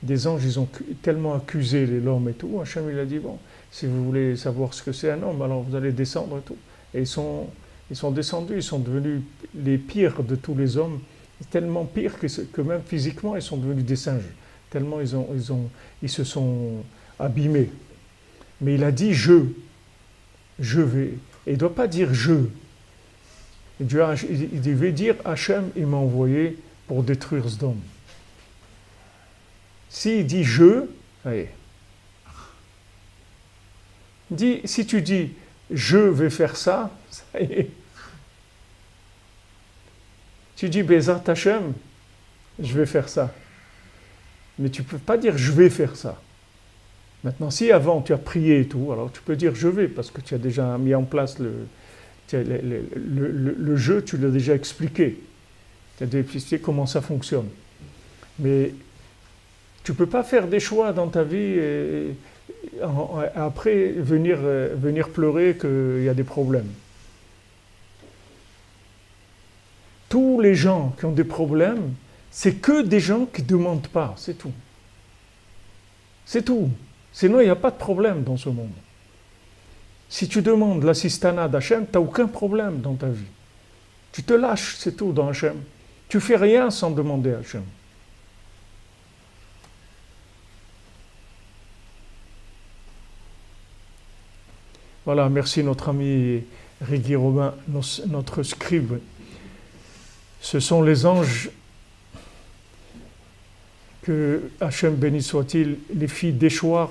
des anges, ils ont tellement accusé l'homme et tout. Hachem, il a dit, bon, si vous voulez savoir ce que c'est un homme, alors vous allez descendre et tout. Et ils sont descendus, ils sont devenus les pires de tous les hommes, tellement pires que même physiquement, ils sont devenus des singes. Tellement ils se sont abîmés. Mais il a dit, je vais. Et il ne doit pas dire je. Il devait dire, Hachem, il m'a envoyé pour détruire Sodome. S'il dit je, allez. Si tu dis je vais faire ça, ça y est. Tu dis Bezat Hachem, je vais faire ça. Mais tu ne peux pas dire je vais faire ça. Maintenant, si avant tu as prié et tout, alors tu peux dire je vais, parce que tu as déjà mis en place le jeu, tu l'as déjà expliqué. Tu as expliqué comment ça fonctionne. Mais tu ne peux pas faire des choix dans ta vie et après venir pleurer qu'il y a des problèmes. Tous les gens qui ont des problèmes, c'est que des gens qui ne demandent pas, c'est tout. C'est tout. Sinon, il n'y a pas de problème dans ce monde. Si tu demandes l'assistanat d'Hachem, tu n'as aucun problème dans ta vie. Tu te lâches, c'est tout, dans Hachem. Tu ne fais rien sans demander à Hachem. Voilà, merci notre ami Régui Robin, notre scribe. Ce sont les anges que Hachem béni soit-il, les filles d'échoir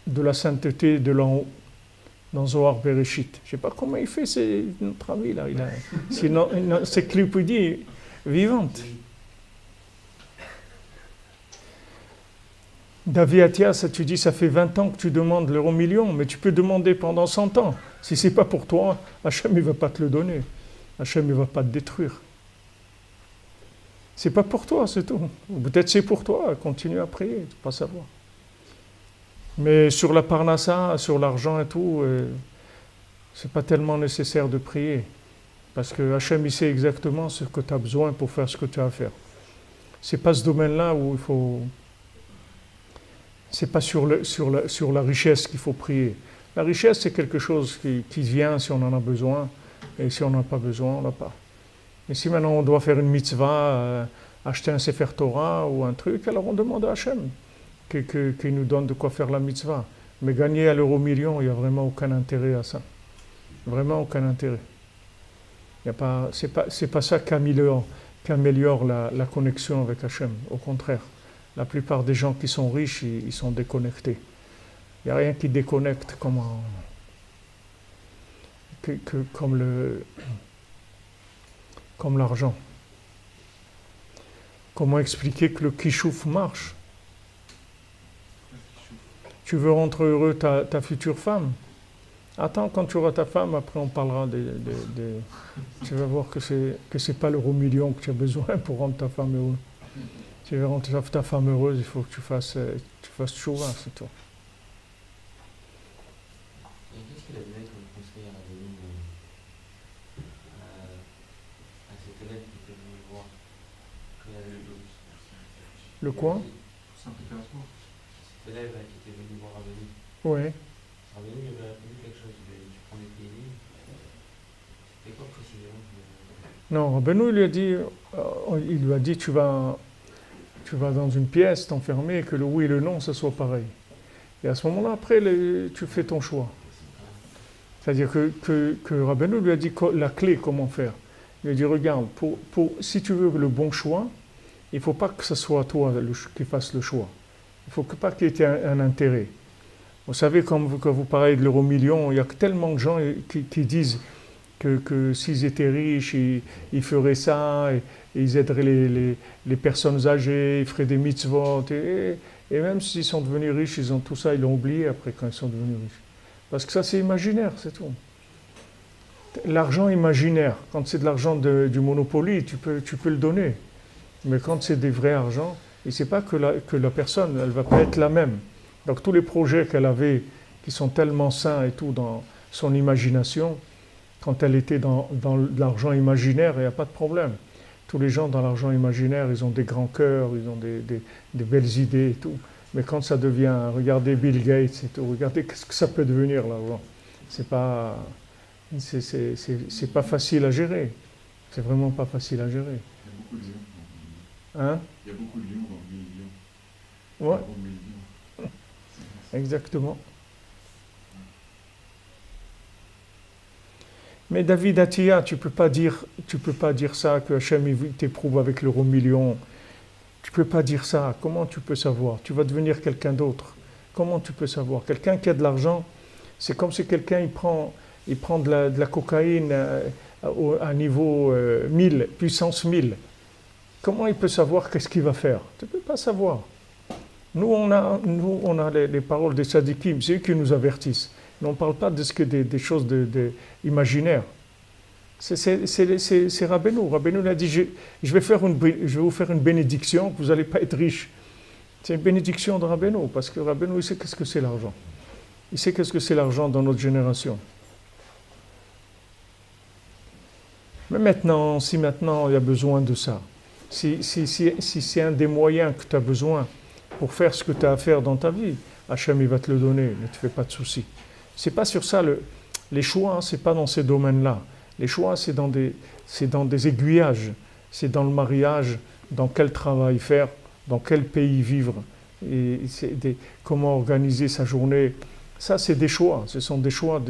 de la sainteté de l'en haut, dans Zohar Bereshit. Je ne sais pas comment il fait, c'est notre ami là. C'est une encyclopédie vivante. David Athias, tu dis, ça fait 20 ans que tu demandes l'euro million, mais tu peux demander pendant 100 ans. Si ce n'est pas pour toi, Hachem ne va pas te le donner. Hachem ne va pas te détruire. C'est pas pour toi, c'est tout. Peut-être c'est pour toi, continue à prier, tu ne peux pas savoir. Mais sur la parnassa, sur l'argent et tout, c'est pas tellement nécessaire de prier. Parce que Hachem, il sait exactement ce que tu as besoin pour faire ce que tu as à faire. C'est pas ce domaine-là où il faut... C'est pas sur la richesse qu'il faut prier. La richesse, c'est quelque chose qui vient si on en a besoin, et si on n'en a pas besoin, on n'a pas. Et si maintenant on doit faire une mitzvah, acheter un Sefer Torah ou un truc, alors on demande à Hachem qu'il nous donne de quoi faire la mitzvah. Mais gagner à l'euro million, il n'y a vraiment aucun intérêt à ça. Vraiment aucun intérêt. C'est pas ça qui améliore la connexion avec Hachem. Au contraire, la plupart des gens qui sont riches, ils sont déconnectés. Il n'y a rien qui déconnecte comme l'argent. Comment expliquer que le kishouf marche? Tu veux rendre heureux ta future femme? Attends, quand tu auras ta femme, après on parlera tu vas voir que c'est pas l'euro million que tu as besoin pour rendre ta femme heureuse. Tu veux rendre ta femme heureuse, il faut que tu fasses tchouva, c'est tout. Et qu'est-ce qu'il a donné comme conseil à Rabbeinu à cet élève qui était venu le voir quand il avait le doute? Le quoi? Cet élève qui était venu voir Rabbeinu. Oui. Rabbeinu lui avait répondu quelque chose, il lui a dit tu prends des pays. C'était quoi précisément? Non, Rabbeinu il lui a dit tu vas dans une pièce, t'enfermer, que le oui et le non, ça soit pareil. Et à ce moment-là, après, tu fais ton choix. C'est-à-dire que Rabbeinu lui a dit la clé, comment faire. Il lui a dit, regarde, si tu veux le bon choix, il ne faut pas que ce soit toi qui fasses le choix. Il ne faut pas qu'il y ait un intérêt. Vous savez, quand vous parlez de l'euro million, il y a tellement de gens qui disent que s'ils étaient riches, ils feraient ça, et ils aideraient les personnes âgées, ils feraient des mitzvot. Et même s'ils sont devenus riches, ils ont tout ça, ils l'ont oublié après quand ils sont devenus riches. Parce que ça, c'est imaginaire, c'est tout. L'argent imaginaire, quand c'est de l'argent du Monopoly, tu peux le donner. Mais quand c'est des vrais argents, il ne sait pas que la personne, elle ne va pas être la même. Donc tous les projets qu'elle avait, qui sont tellement sains et tout, dans son imagination, quand elle était dans l'argent imaginaire, il n'y a pas de problème. Tous les gens dans l'argent imaginaire, ils ont des grands cœurs, ils ont des belles idées et tout. Mais quand ça devient, regardez Bill Gates et tout, regardez qu'est-ce que ça peut devenir l'argent. C'est pas facile à gérer. C'est vraiment pas facile à gérer. Il y a beaucoup de lions dans le million. Ouais. Exactement. Mais David Attia, tu peux pas dire ça, que Hachem t'éprouve avec l'euro million. Tu peux pas dire ça. Comment tu peux savoir? Tu vas devenir quelqu'un d'autre. Comment tu peux savoir? Quelqu'un qui a de l'argent, c'est comme si quelqu'un il prend de la cocaïne à niveau 1000, puissance 1000. Comment il peut savoir qu'est-ce qu'il va faire? Tu ne peux pas savoir. Nous, on a les paroles des tzadikim, c'est eux qui nous avertissent. Mais on ne parle pas des choses imaginaires. C'est Rabbeinu. Rabbeinu a dit, je vais vous faire une bénédiction, que vous n'allez pas être riche. C'est une bénédiction de Rabbeinu, parce que Rabbeinu, il sait qu'est-ce que c'est l'argent. Il sait qu'est-ce que c'est l'argent dans notre génération. Mais maintenant, si maintenant il y a besoin de ça, si c'est un des moyens que tu as besoin pour faire ce que tu as à faire dans ta vie, Hachem, il va te le donner, ne te fais pas de soucis. C'est pas sur ça, les choix, c'est pas dans ces domaines-là. Les choix, c'est dans des aiguillages, c'est dans le mariage, dans quel travail faire, dans quel pays vivre, et comment organiser sa journée. Ça, c'est des choix, ce sont des choix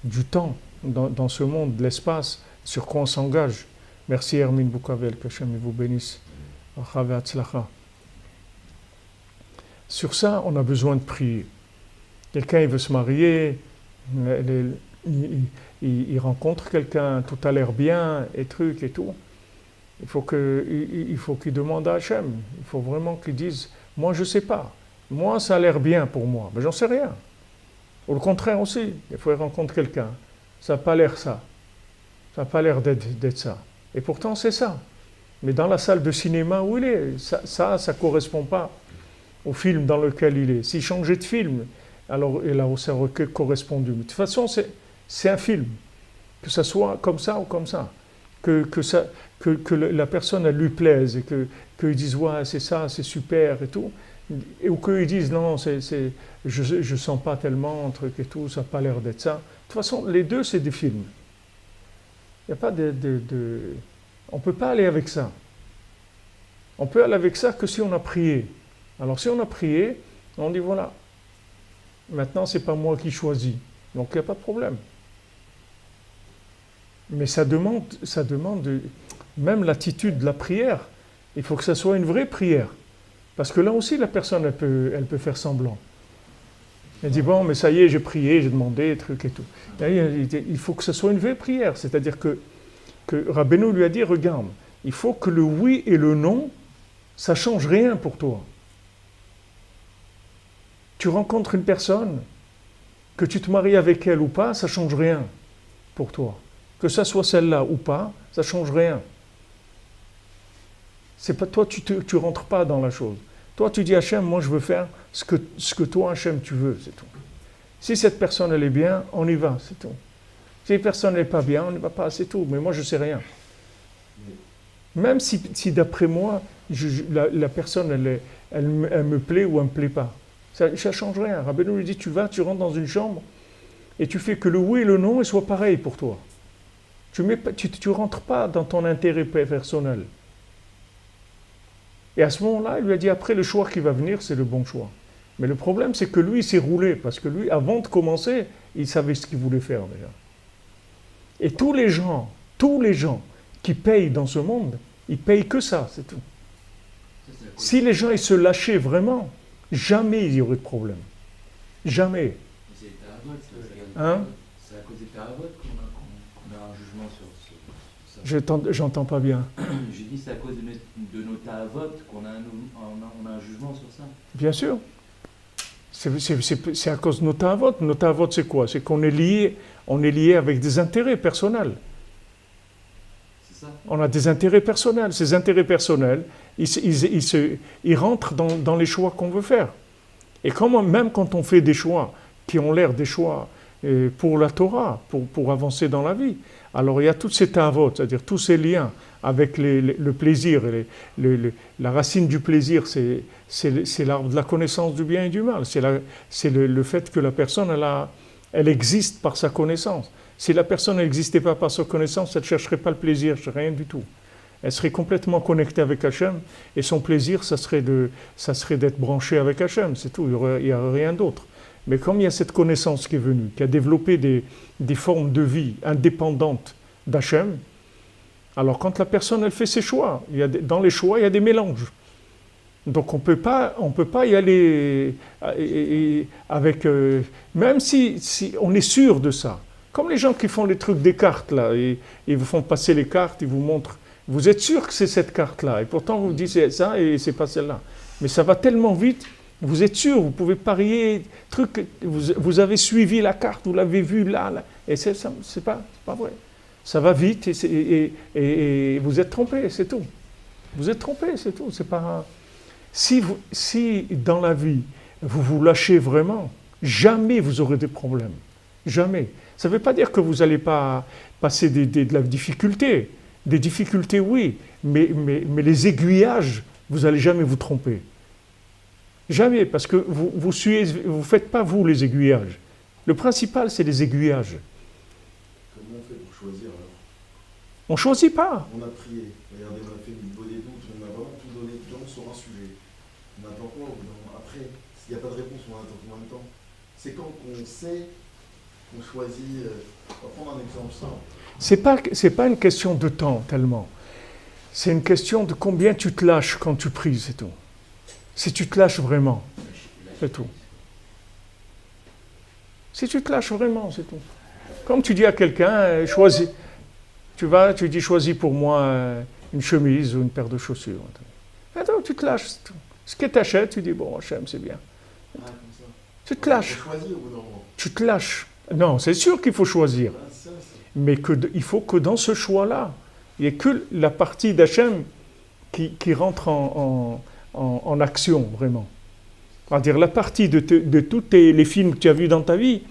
du temps dans ce monde, de l'espace, sur quoi on s'engage. Merci Hermine Boukavel, que Hachem vous bénisse. Sur ça, on a besoin de prier. Quelqu'un, il veut se marier, il rencontre quelqu'un, tout a l'air bien, et truc et tout. Il faut qu'il demande à Hachem. Il faut vraiment qu'il dise, moi je ne sais pas. Moi, ça a l'air bien pour moi, mais j'en sais rien. Ou le contraire aussi, il faut qu'il rencontre quelqu'un. Ça n'a pas l'air ça. Ça n'a pas l'air d'être ça. Et pourtant, c'est ça. Mais dans la salle de cinéma où il est, ça ne correspond pas au film dans lequel il est. S'il changeait de film, alors ça aurait correspondu. Mais de toute façon, c'est un film. Que ça soit comme ça ou comme ça. Que la personne, elle lui plaise et qu'ils disent, ouais, c'est ça, c'est super et tout. Ou qu'ils disent, non, je ne sens pas tellement, un truc et tout, ça n'a pas l'air d'être ça. De toute façon, les deux, c'est des films. Il n'y a pas on ne peut pas aller avec ça. On peut aller avec ça que si on a prié. Alors si on a prié, on dit voilà, maintenant c'est pas moi qui choisis, donc il n'y a pas de problème. Mais ça demande même l'attitude de la prière, il faut que ça soit une vraie prière. Parce que là aussi la personne elle peut faire semblant. Elle dit bon mais ça y est, j'ai prié, j'ai demandé, truc et tout. Il faut que ce soit une vraie prière, c'est-à-dire que Rabbeinu lui a dit regarde, il faut que le oui et le non, ça ne change rien pour toi. Tu rencontres une personne, que tu te maries avec elle ou pas, ça ne change rien pour toi. Que ça soit celle-là ou pas, ça ne change rien. C'est pas toi, tu ne rentres pas dans la chose. Toi, tu dis Hachem, moi je veux faire ce que toi, Hachem, tu veux, c'est tout. Si cette personne, elle est bien, on y va, c'est tout. Si la personne n'est pas bien, on n'y va pas, c'est tout. Mais moi, je ne sais rien. Même si d'après moi, la personne, elle me plaît ou elle ne me plaît pas. Ça ne change rien. Rabbeinu lui dit, tu rentres dans une chambre et tu fais que le oui et le non soient pareils pour toi. Tu ne rentres pas dans ton intérêt personnel. Et à ce moment-là, il lui a dit, après, le choix qui va venir, c'est le bon choix. Mais le problème, c'est que lui, il s'est roulé, parce que lui, avant de commencer, il savait ce qu'il voulait faire déjà. Et tous les gens qui payent dans ce monde, ils payent que ça, c'est tout. Si les gens ils se lâchaient vraiment, jamais il y aurait de problème. Jamais. C'est Hein? à cause des Taravot qu'on a un jugement sur ça. J'entends pas bien. J'ai dit c'est à cause de nos Taravot qu'on a un jugement sur ça. Bien sûr. C'est à cause de nos Taravot. Nos Taravot, c'est quoi? C'est qu'on est lié avec des intérêts personnels. C'est ça. On a des intérêts personnels. Ces intérêts personnels, ils rentrent dans les choix qu'on veut faire. Et même quand on fait des choix qui ont l'air des choix pour la Torah, pour avancer dans la vie, alors il y a toutes ces Taravot, c'est-à-dire tous ces liens avec le plaisir. La racine du plaisir, c'est l'arbre de la connaissance du bien et du mal. C'est le fait que la personne, elle existe par sa connaissance. Si la personne n'existait pas par sa connaissance, elle ne chercherait pas le plaisir, rien du tout. Elle serait complètement connectée avec Hachem, et son plaisir, ça serait d'être branché avec Hachem, c'est tout, il n'y aurait rien d'autre. Mais comme il y a cette connaissance qui est venue, qui a développé des formes de vie indépendantes d'Hachem, alors quand la personne, elle fait ses choix, dans les choix, il y a des mélanges. Donc on peut pas y aller avec... même si on est sûr de ça. Comme les gens qui font les trucs des cartes, là, et ils vous font passer les cartes, ils vous montrent... Vous êtes sûr que c'est cette carte-là, et pourtant vous dites c'est ça et c'est pas celle-là. Mais ça va tellement vite, vous êtes sûr, vous pouvez parier, vous avez suivi la carte, vous l'avez vue là, et c'est pas vrai. Ça va vite et vous êtes trompé, c'est tout. Vous êtes trompé, c'est tout. C'est pas... si dans la vie, vous vous lâchez vraiment, jamais vous aurez des problèmes. Jamais. Ça ne veut pas dire que vous n'allez pas passer de la difficulté. Des difficultés, oui, mais les aiguillages, vous n'allez jamais vous tromper. Jamais, parce que vous faites pas vous les aiguillages. Le principal, c'est les aiguillages. Comment on fait pour choisir alors? On ne choisit pas. On a prié, regardez, on a fait une bonne doutes, on a vraiment tout donné dedans sur un sujet. On attend quoi au bout d'un moment? Après, s'il n'y a pas de réponse, on attend combien de temps? C'est quand on sait qu'on choisit. On va prendre un exemple simple. C'est pas une question de temps tellement. C'est une question de combien tu te lâches quand tu pries, c'est tout. Si tu te lâches vraiment, c'est tout. Si tu te lâches vraiment, c'est tout. Comme tu dis à quelqu'un, choisis. Tu dis choisis pour moi une chemise ou une paire de chaussures. Attends, tu te lâches, c'est tout. Ce que tu achètes, tu dis bon, Hachem, c'est bien. Ah, comme ça. Tu te lâches. On choisit au bout d'un moment. Tu te lâches. Non, c'est sûr qu'il faut choisir. Ah, ça, Mais il faut que dans ce choix-là, il n'y ait que la partie d'Hachem qui rentre en action, vraiment. C'est-à-dire la partie de tous les films que tu as vus dans ta vie,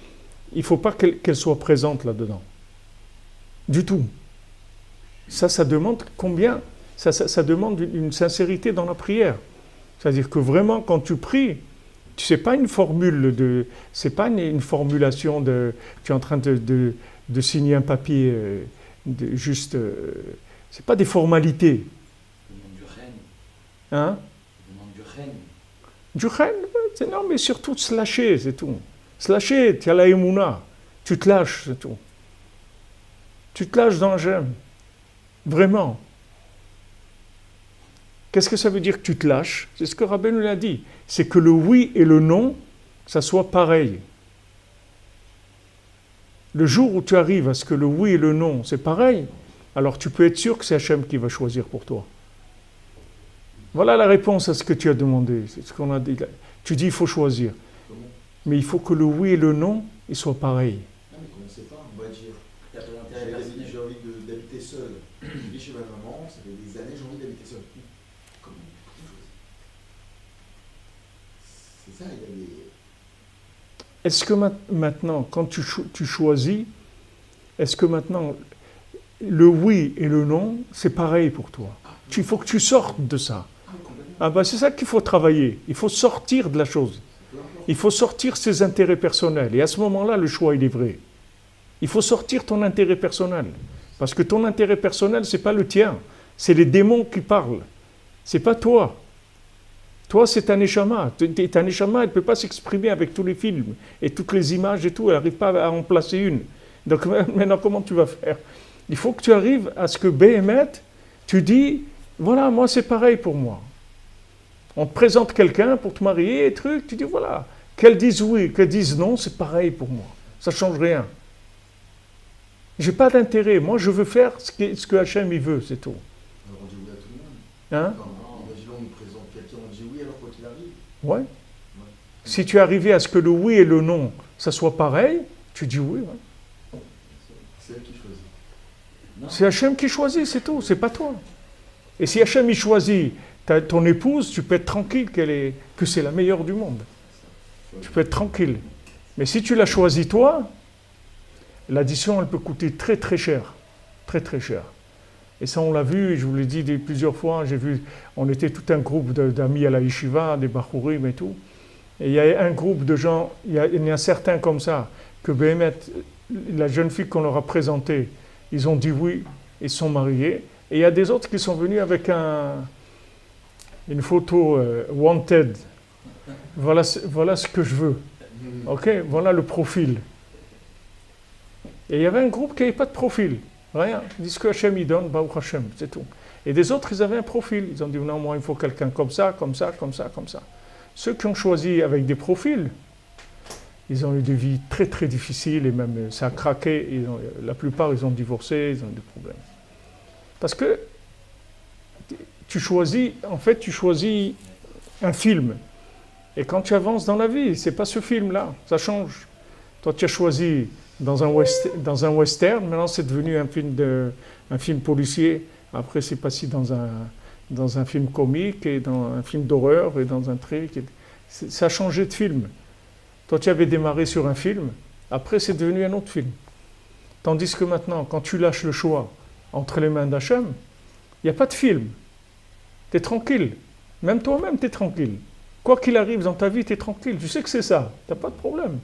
il ne faut pas qu'elle soit présente là-dedans. Du tout. Ça demande combien? Ça demande une sincérité dans la prière. C'est-à-dire que vraiment, quand tu pries, c'est pas une formule c'est pas une formulation de, tu es en train de signer un papier, c'est pas des formalités. Le nom du règne. Hein? Le nom du règne. Du règne, non, mais surtout de se lâcher, c'est tout. Se lâcher, tu as la émouna, tu te lâches, c'est tout. Tu te lâches dans Hachem. Vraiment. Qu'est-ce que ça veut dire que tu te lâches? C'est ce que Rabbeinu nous l'a dit. C'est que le oui et le non, ça soit pareil. Le jour où tu arrives à ce que le oui et le non, c'est pareil, alors tu peux être sûr que c'est Hachem qui va choisir pour toi. Voilà la réponse à ce que tu as demandé. C'est ce qu'on a dit. Tu dis il faut choisir. Mais il faut que le oui et le non, ils soient pareils. non, mais qu'on ne sait pas, on va dire. J'ai envie d'habiter seul. Je vis chez ma maman, ça fait des années, j'ai envie d'habiter seul. Comment tu choisis? C'est ça, il y a des. Est-ce que maintenant, quand tu choisis, est-ce que maintenant, le oui et le non, c'est pareil pour toi? Il faut que tu sortes de ça. C'est ça qu'il faut travailler. Il faut sortir de la chose. Il faut sortir ses intérêts personnels. Et à ce moment-là, le choix, il est vrai. Il faut sortir ton intérêt personnel. Parce que ton intérêt personnel, ce n'est pas le tien. C'est les démons qui parlent. Ce n'est pas toi. Toi, c'est ta neshama. Ta neshama, elle ne peut pas s'exprimer avec tous les films et toutes les images et tout. Elle n'arrive pas à en placer une. Donc maintenant, comment tu vas faire? Il faut que tu arrives à ce que Béhémet, tu dis, voilà, moi, c'est pareil pour moi. On te présente quelqu'un pour te marier, et truc, tu dis, voilà. Qu'elle dise oui, qu'elle dise non, c'est pareil pour moi. Ça ne change rien. Je n'ai pas d'intérêt. Moi, je veux faire ce que Hachem il veut, c'est tout. Alors on dit oui à tout le monde. Hein? Imaginons, on nous présente quelqu'un, on dit oui alors quoi qu'il arrive. Ouais. Si tu es arrivé à ce que le oui et le non, ça soit pareil, tu dis oui. Ouais. C'est elle qui choisit. Non. C'est Hachem qui choisit, c'est tout, c'est pas toi. Et si Hachem il choisit ton épouse, tu peux être tranquille que c'est la meilleure du monde. Tu peux être tranquille. Mais si tu l'as choisi toi, l'addition, elle peut coûter très très cher. Très très cher. Et ça, on l'a vu, je vous l'ai dit plusieurs fois, on était tout un groupe d'amis à la yeshiva, des bachourim et tout. Et il y a un groupe de gens, il y a certains comme ça, que Béhémet, la jeune fille qu'on leur a présentée, ils ont dit oui, ils sont mariés. Et il y a des autres qui sont venus avec une photo wanted. Voilà ce que je veux. Ok, voilà le profil. Et il y avait un groupe qui n'avait pas de profil. Rien. Ils disent que Hachem il donne, Baruch Hachem, c'est tout. Et des autres, ils avaient un profil. Ils ont dit non, moi il faut quelqu'un comme ça, comme ça, comme ça, comme ça. Ceux qui ont choisi avec des profils, ils ont eu des vies très très difficiles et même ça a craqué. La plupart, ils ont divorcé, ils ont eu des problèmes. Parce que tu choisis un film. Et quand tu avances dans la vie, c'est pas ce film-là, ça change. Toi, tu as choisi dans un western. Maintenant, c'est devenu un film policier. Après, c'est passé dans un film comique et dans un film d'horreur et dans un truc. Ça a changé de film. Toi, tu avais démarré sur un film. Après, c'est devenu un autre film. Tandis que maintenant, quand tu lâches le choix entre les mains d'Hachem, il n'y a pas de film. Tu es tranquille. Même toi-même, tu es tranquille. Quoi qu'il arrive dans ta vie, tu es tranquille. Tu sais que c'est ça. Tu n'as pas de problème.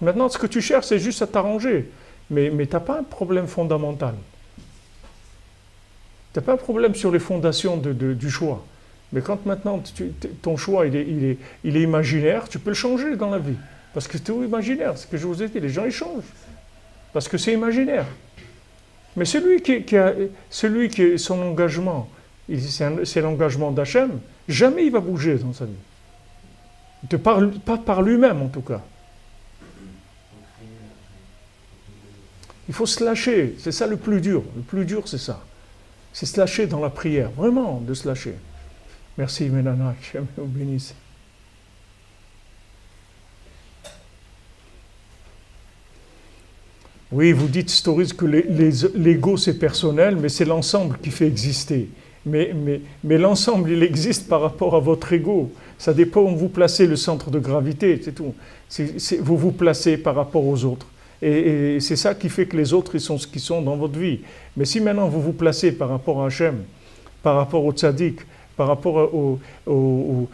Maintenant, ce que tu cherches, c'est juste à t'arranger. Mais tu n'as pas un problème fondamental. Tu n'as pas un problème sur les fondations du choix. Mais quand maintenant, ton choix il est imaginaire, tu peux le changer dans la vie. Parce que c'est tout imaginaire. Ce que je vous ai dit, les gens, ils changent. Parce que c'est imaginaire. Mais celui qui est son engagement, c'est l'engagement d'Hachem, jamais il va bouger dans sa vie. Pas par lui-même en tout cas. Il faut se lâcher, c'est ça le plus dur. Le plus dur, c'est ça. C'est se lâcher dans la prière, vraiment de se lâcher. Merci, Ménana, que Hachem vous bénisse. Oui, vous dites, Stories, que l'ego c'est personnel, mais c'est l'ensemble qui fait exister. Mais l'ensemble, il existe par rapport à votre ego. Ça dépend où vous placez le centre de gravité, c'est tout. Vous vous placez par rapport aux autres. Et c'est ça qui fait que les autres, ils sont ce qu'ils sont dans votre vie. Mais si maintenant vous vous placez par rapport à Hachem, par rapport au tzaddik, par rapport au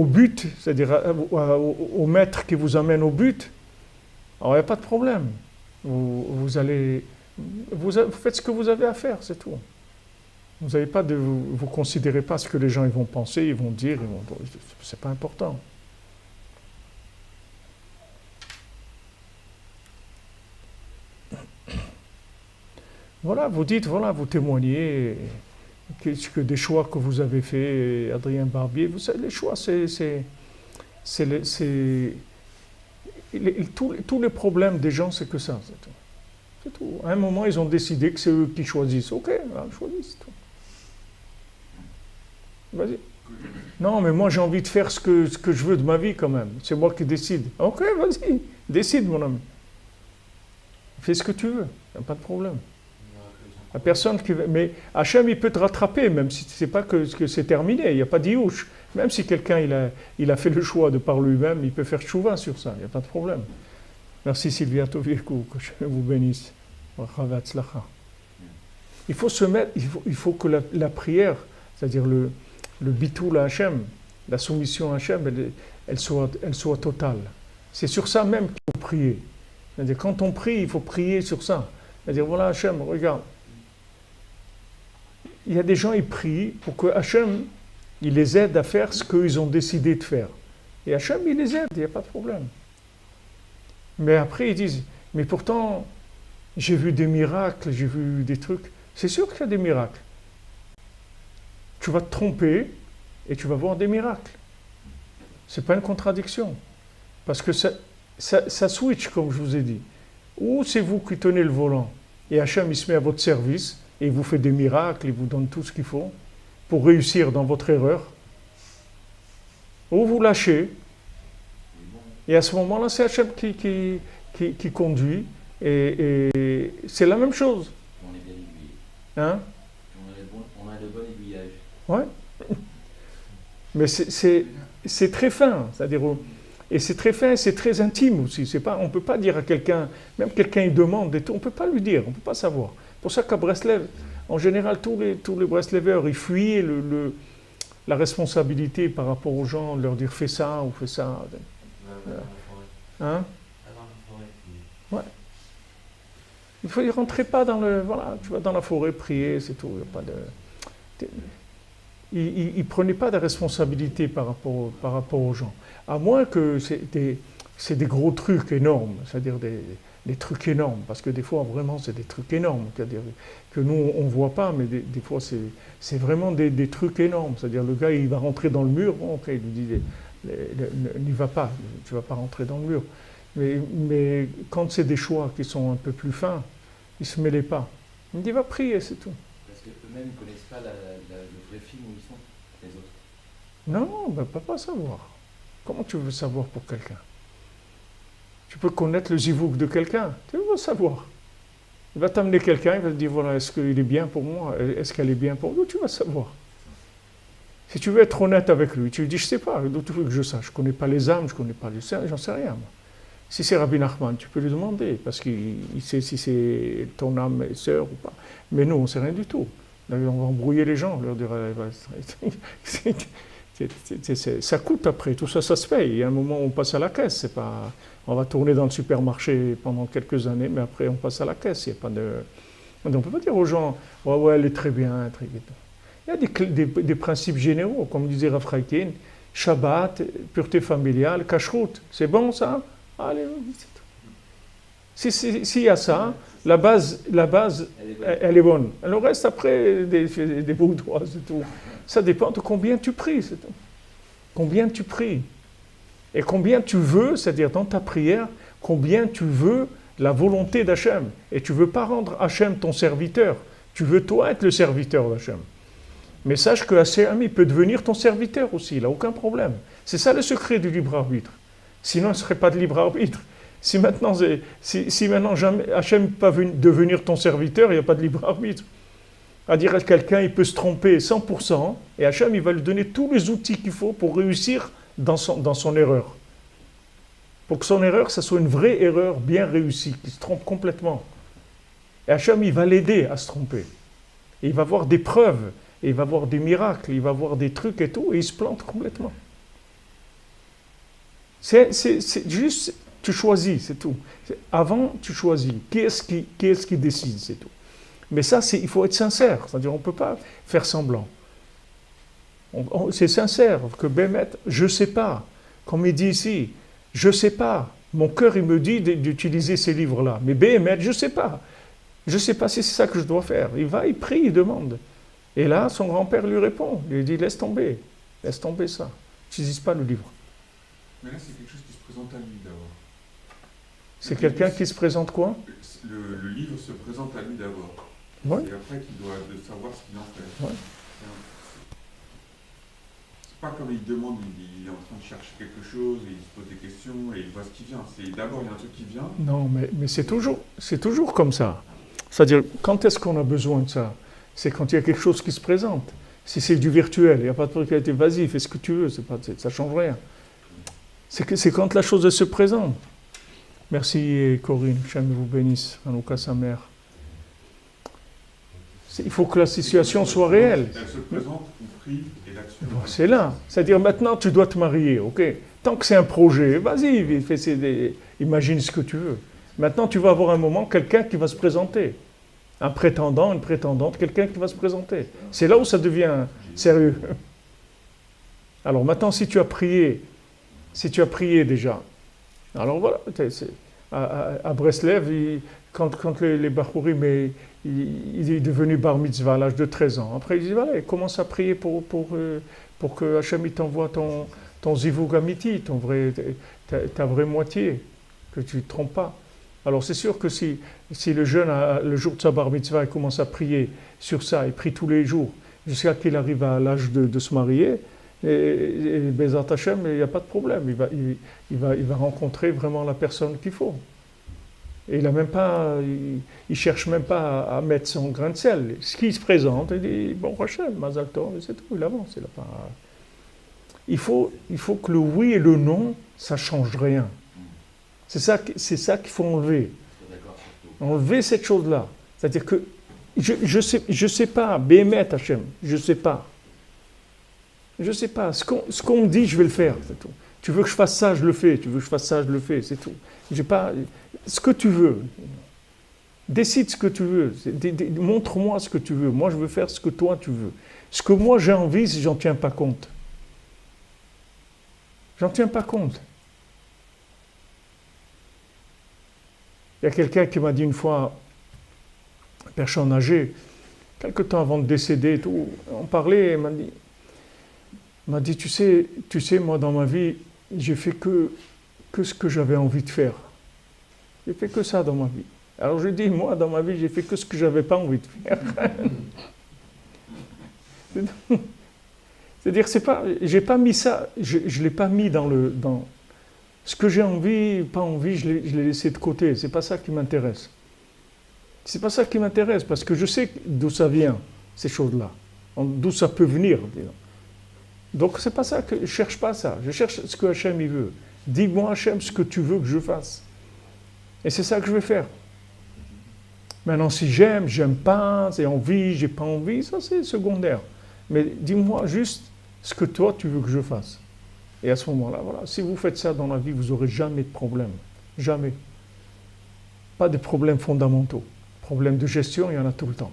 but, c'est-à-dire au maître qui vous amène au but, alors il n'y a pas de problème. Vous faites ce que vous avez à faire, c'est tout. Vous n'avez pas vous considérez pas ce que les gens ils vont penser, ils vont dire, c'est pas important. Voilà, vous dites, voilà, vous témoignez que des choix que vous avez faits, Adrien Barbier, vous savez, les choix, tous les problèmes des gens, c'est que ça, c'est tout. C'est tout. À un moment, ils ont décidé que c'est eux qui choisissent. Ok, alors, choisissent tout. Vas-y. Non, mais moi, j'ai envie de faire ce que je veux de ma vie quand même. C'est moi qui décide. Ok, vas-y, décide, mon ami. Fais ce que tu veux, il n'y a pas de problème. La personne qui veut, mais Hachem, il peut te rattraper, même si c'est pas que c'est terminé, il n'y a pas d'iyouch. Même si quelqu'un il a fait le choix de par lui-même, il peut faire tchouva sur ça, il n'y a pas de problème. Merci Sylvia Tovirkou, que je vous bénisse. Il faut se mettre, il faut que la prière, c'est-à-dire le bitoul à Hachem, la soumission à Hachem, elle soit totale. C'est sur ça même qu'il faut prier. C'est-à-dire quand on prie, il faut prier sur ça. C'est-à-dire voilà Hachem, regarde. Il y a des gens, ils prient pour que Hachem, il les aide à faire ce qu'ils ont décidé de faire. Et Hachem, il les aide, il n'y a pas de problème. Mais après, ils disent, mais pourtant, j'ai vu des miracles, j'ai vu des trucs. C'est sûr qu'il y a des miracles. Tu vas te tromper et tu vas voir des miracles. Ce n'est pas une contradiction. Parce que ça switch, comme je vous ai dit. Ou c'est vous qui tenez le volant et Hachem, il se met à votre service et il vous fait des miracles, il vous donne tout ce qu'il faut pour réussir dans votre erreur. Ou vous lâchez. Et à ce moment-là, c'est Hachem qui conduit. Et c'est la même chose. On est bien aiguillé. Hein? On a le bon aiguillage. Ouais. Mais c'est très fin. C'est-à-dire, et c'est très fin et c'est très intime aussi. On ne peut pas dire à quelqu'un, même quelqu'un il demande et tout, on ne peut pas lui dire, on ne peut pas savoir. Pour ça qu'à Breslev, en général, tous les Breslevers, ils fuyaient la responsabilité par rapport aux gens, leur dire fais ça ou fais ça. Hein? Ouais. Il faut y rentrer pas dans le. Voilà, tu vas dans la forêt prier, c'est tout. Il y a pas de. Ils ne prenaient pas de responsabilité par rapport aux gens. À moins que c'est des gros trucs énormes, c'est-à-dire des trucs énormes, parce que des fois, vraiment, c'est des trucs énormes, c'est-à-dire que nous, on ne voit pas, mais des fois, c'est vraiment des trucs énormes. C'est-à-dire, le gars, il va rentrer dans le mur, bon, ok, il lui dit, n'y va pas, tu ne vas pas rentrer dans le mur. Mais quand c'est des choix qui sont un peu plus fins, il ne se mêlait pas. Il me dit, va prier, c'est tout. Parce qu'eux-mêmes ne connaissent pas le vrai film où ils sont, les autres. Non, ben, on ne peut pas savoir. Comment tu veux savoir pour quelqu'un? Tu peux connaître le zivouk de quelqu'un, tu vas savoir. Il va t'amener quelqu'un, il va te dire, voilà, est-ce qu'il est bien pour moi? Est-ce qu'elle est bien pour nous? Tu vas savoir. Si tu veux être honnête avec lui, tu lui dis, je ne sais pas, d'où tu veux que je sache? Je ne connais pas les âmes, je ne connais pas les... J'en sais rien, moi. Si c'est Rabbi Nachman, tu peux lui demander, parce qu'il sait si c'est ton âme et sœur ou pas. Mais nous, on ne sait rien du tout. Là, on va embrouiller les gens, leur dire, ça coûte après, tout ça, ça se paye. Il y a un moment où on passe à la caisse, c'est pas... On va tourner dans le supermarché pendant quelques années, mais après on passe à la caisse. Il y a pas de... On ne peut pas dire aux gens, ouais, ouais, elle est très bien, très bien. Il y a des principes généraux, comme disait Rav Chaikin, Shabbat, pureté familiale, cacheroute. C'est bon ça? Allez, c'est tout. S'il y a ça, la base elle est bonne. Le reste, après, des bouts de droit, c'est tout. Ça dépend de combien tu pries, c'est tout. Combien tu pries. Et combien tu veux, c'est-à-dire dans ta prière, combien tu veux la volonté d'Hachem. Et tu ne veux pas rendre Hachem ton serviteur. Tu veux toi être le serviteur d'Hachem. Mais sache que Hachem, il peut devenir ton serviteur aussi, il n'a aucun problème. C'est ça le secret du libre arbitre. Sinon, il ne serait pas de libre arbitre. Si maintenant jamais Hachem ne peut pas devenir ton serviteur, il n'y a pas de libre arbitre. À dire à quelqu'un, il peut se tromper 100%, et Hachem, il va lui donner tous les outils qu'il faut pour réussir dans son erreur. Pour que son erreur, ça soit une vraie erreur bien réussie, qu'il se trompe complètement. Et Hachem, il va l'aider à se tromper. Et il va voir des preuves, et il va voir des miracles, il va voir des trucs et tout, et il se plante complètement. C'est juste, tu choisis, c'est tout. Avant, tu choisis. Qui est-ce qui décide, c'est tout. Mais ça, il faut être sincère. C'est-à-dire, on ne peut pas faire semblant. C'est sincère que Bémet, je ne sais pas. Comme il dit ici, je ne sais pas. Mon cœur, il me dit d'utiliser ces livres-là. Mais Bémet, je ne sais pas. Je ne sais pas si c'est ça que je dois faire. Il va, il prie, il demande. Et là, son grand-père lui répond. Il lui dit, laisse tomber ça. N'utilise pas le livre. Mais là, c'est quelque chose qui se présente à lui d'abord. C'est quelqu'un qui se présente quoi? Le livre se présente à lui d'abord. Ouais. Et après qu'il doit savoir ce qu'il en fait. Ouais. C'est pas comme il demande, il est en train de chercher quelque chose, et il se pose des questions, et il voit ce qui vient. D'abord, il y a un truc qui vient. Non, mais c'est toujours comme ça. C'est-à-dire, quand est-ce qu'on a besoin de ça? C'est quand il y a quelque chose qui se présente. Si c'est du virtuel, il n'y a pas de truc qui a été vas-y, fais ce que tu veux, ça ne change rien. C'est quand la chose elle se présente. Merci Corinne, Hachem vous bénisse, Hanouka sa mère. Il faut que la situation soit réelle. Elle se présente, on prie, et l'action. C'est là. C'est-à-dire maintenant tu dois te marier, ok? Tant que c'est un projet, vas-y, imagine ce que tu veux. Maintenant tu vas avoir un moment, quelqu'un qui va se présenter. Un prétendant, une prétendante, quelqu'un qui va se présenter. C'est là où ça devient sérieux. Alors maintenant, si tu as prié déjà, alors voilà, à Breslev, quand les Bachurim, il est devenu bar mitzvah à l'âge de 13 ans. Après, il dit, voilà, il commence à prier pour que Hachem t'envoie ton zivug amiti, ta vraie moitié, que tu ne te trompes pas. Alors c'est sûr que si le jeune, le jour de sa bar mitzvah, il commence à prier sur ça, il prie tous les jours, jusqu'à qu'il arrive à l'âge de se marier, et Bezat Hashem, il n'y a pas de problème, il va rencontrer vraiment la personne qu'il faut. Et il ne cherche même pas à mettre son grain de sel. Ce qui se présente, il dit, bon Hashem, Mazal Tov, et c'est tout, il avance. Il faut que le oui et le non, ça ne change rien. C'est ça qu'il faut enlever. Enlever cette chose-là. C'est-à-dire que je sais pas, Bémet Hachem, je sais pas. Je sais pas. Ce qu'on me dit, je vais le faire, c'est tout. Tu veux que je fasse ça, je le fais. Tu veux que je fasse ça, je le fais, c'est tout. J'ai pas ce que tu veux. Décide ce que tu veux. Montre-moi ce que tu veux. Moi, je veux faire ce que toi tu veux. Ce que moi j'ai envie, si j'en tiens pas compte. J'en tiens pas compte. Il y a quelqu'un qui m'a dit une fois, une personne âgée, quelque temps avant de décéder, et tout, on parlait, il m'a dit, tu sais, moi dans ma vie, j'ai fait que ce que j'avais envie de faire. J'ai fait que ça dans ma vie. Alors je dis, moi dans ma vie, j'ai fait que ce que j'avais pas envie de faire. C'est-à-dire, j'ai pas mis ça, je l'ai pas mis dans Ce que j'ai envie, pas envie, je l'ai laissé de côté. C'est pas ça qui m'intéresse. C'est pas ça qui m'intéresse, parce que je sais d'où ça vient, ces choses-là. D'où ça peut venir, disons. Donc c'est pas ça que je cherche pas ça. Je cherche ce que Hachem il veut. Dis-moi Hachem ce que tu veux que je fasse. Et c'est ça que je vais faire. Maintenant si j'aime pas, j'ai envie, j'ai pas envie, ça c'est secondaire. Mais dis-moi juste ce que toi tu veux que je fasse. Et à ce moment-là, voilà, si vous faites ça dans la vie, vous n'aurez jamais de problème. Jamais. Pas de problèmes fondamentaux. Problèmes de gestion, il y en a tout le temps.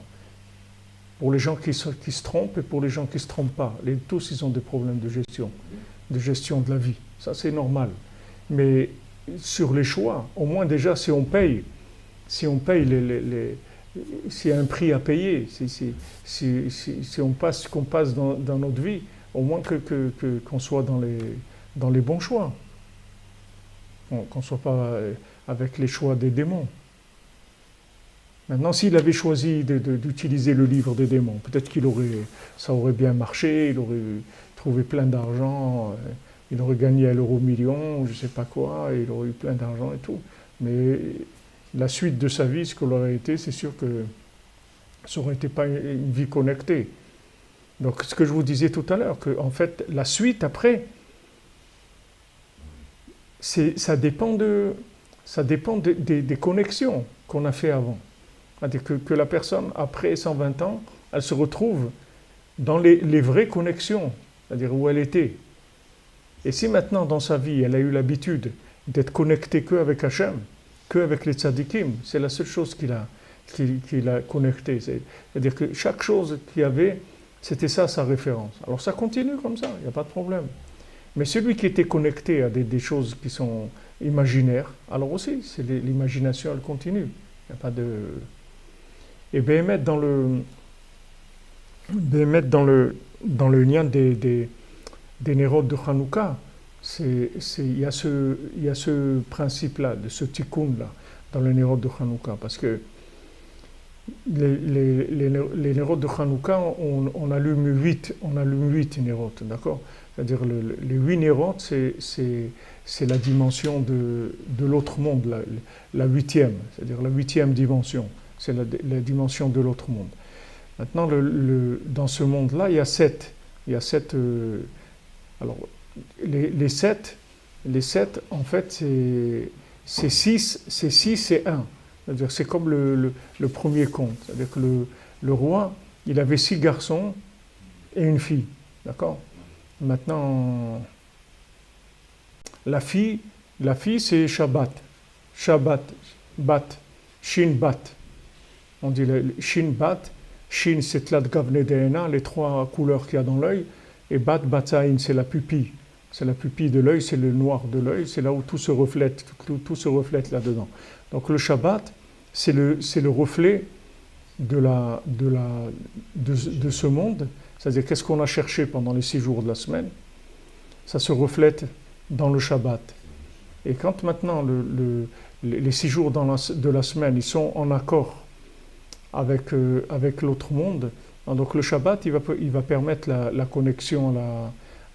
Pour les gens qui se trompent et pour les gens qui ne se trompent pas. Tous, ils ont des problèmes de gestion de la vie. Ça, c'est normal. Mais sur les choix, au moins déjà, si on paye s'il y a un prix à payer, si on passe ce qu'on passe dans notre vie, au moins qu'on soit dans les bons choix. Qu'on ne soit pas avec les choix des démons. Maintenant, s'il avait choisi d'utiliser le livre des démons, peut-être ça aurait bien marché, il aurait trouvé plein d'argent, il aurait gagné à l'euro-million, je ne sais pas quoi, et il aurait eu plein d'argent et tout. Mais la suite de sa vie, ce qu'elle aurait été, c'est sûr que ça n'aurait été pas une vie connectée. Donc, ce que je vous disais tout à l'heure, que en fait, la suite après, ça dépend des connexions qu'on a fait avant. C'est-à-dire que la personne, après 120 ans, elle se retrouve dans les vraies connexions, c'est-à-dire où elle était. Et si maintenant, dans sa vie, elle a eu l'habitude d'être connectée qu'avec Hachem, qu'avec les tzadikim, c'est la seule chose qui l'a connectée. C'est-à-dire que chaque chose qu'il y avait, c'était ça sa référence. Alors ça continue comme ça, il n'y a pas de problème. Mais celui qui était connecté à des choses qui sont imaginaires, alors aussi, l'imagination, elle continue. Il n'y a pas de... Et Béhémet, dans le lien des Nérot de Hanouka, il y a ce principe-là, de ce tikkun-là, dans le Nérot de Hanouka. Parce que les Nérot de Hanouka, on allume 8 Nérot, d'accord? C'est-à-dire les 8 Nérot, c'est la dimension de l'autre monde, la 8e, c'est-à-dire la 8e dimension. C'est la dimension de l'autre monde. Maintenant, dans ce monde-là, il y a 7. Il y a 7. Alors, les 7, en fait, c'est 6 et 1. C'est-à-dire, c'est comme le premier conte. C'est-à-dire que le roi, il avait 6 garçons et une fille. D'accord? Maintenant, la fille, c'est Shabbat. Shabbat, Bat, Shin, Bat. On dit Shin, Bat. Shin, c'est Tlat Gavne Deena, les 3 couleurs qu'il y a dans l'œil. Et Bat, Batzaïn, c'est la pupille. C'est la pupille de l'œil, c'est le noir de l'œil, c'est là où tout se reflète, tout se reflète là-dedans. Donc le Shabbat, c'est le reflet de ce monde. C'est-à-dire qu'est-ce qu'on a cherché pendant les 6 jours de la semaine, ça se reflète dans le Shabbat. Et quand maintenant les 6 jours de la semaine, ils sont en accord avec l'autre monde, donc le Shabbat, il va permettre la connexion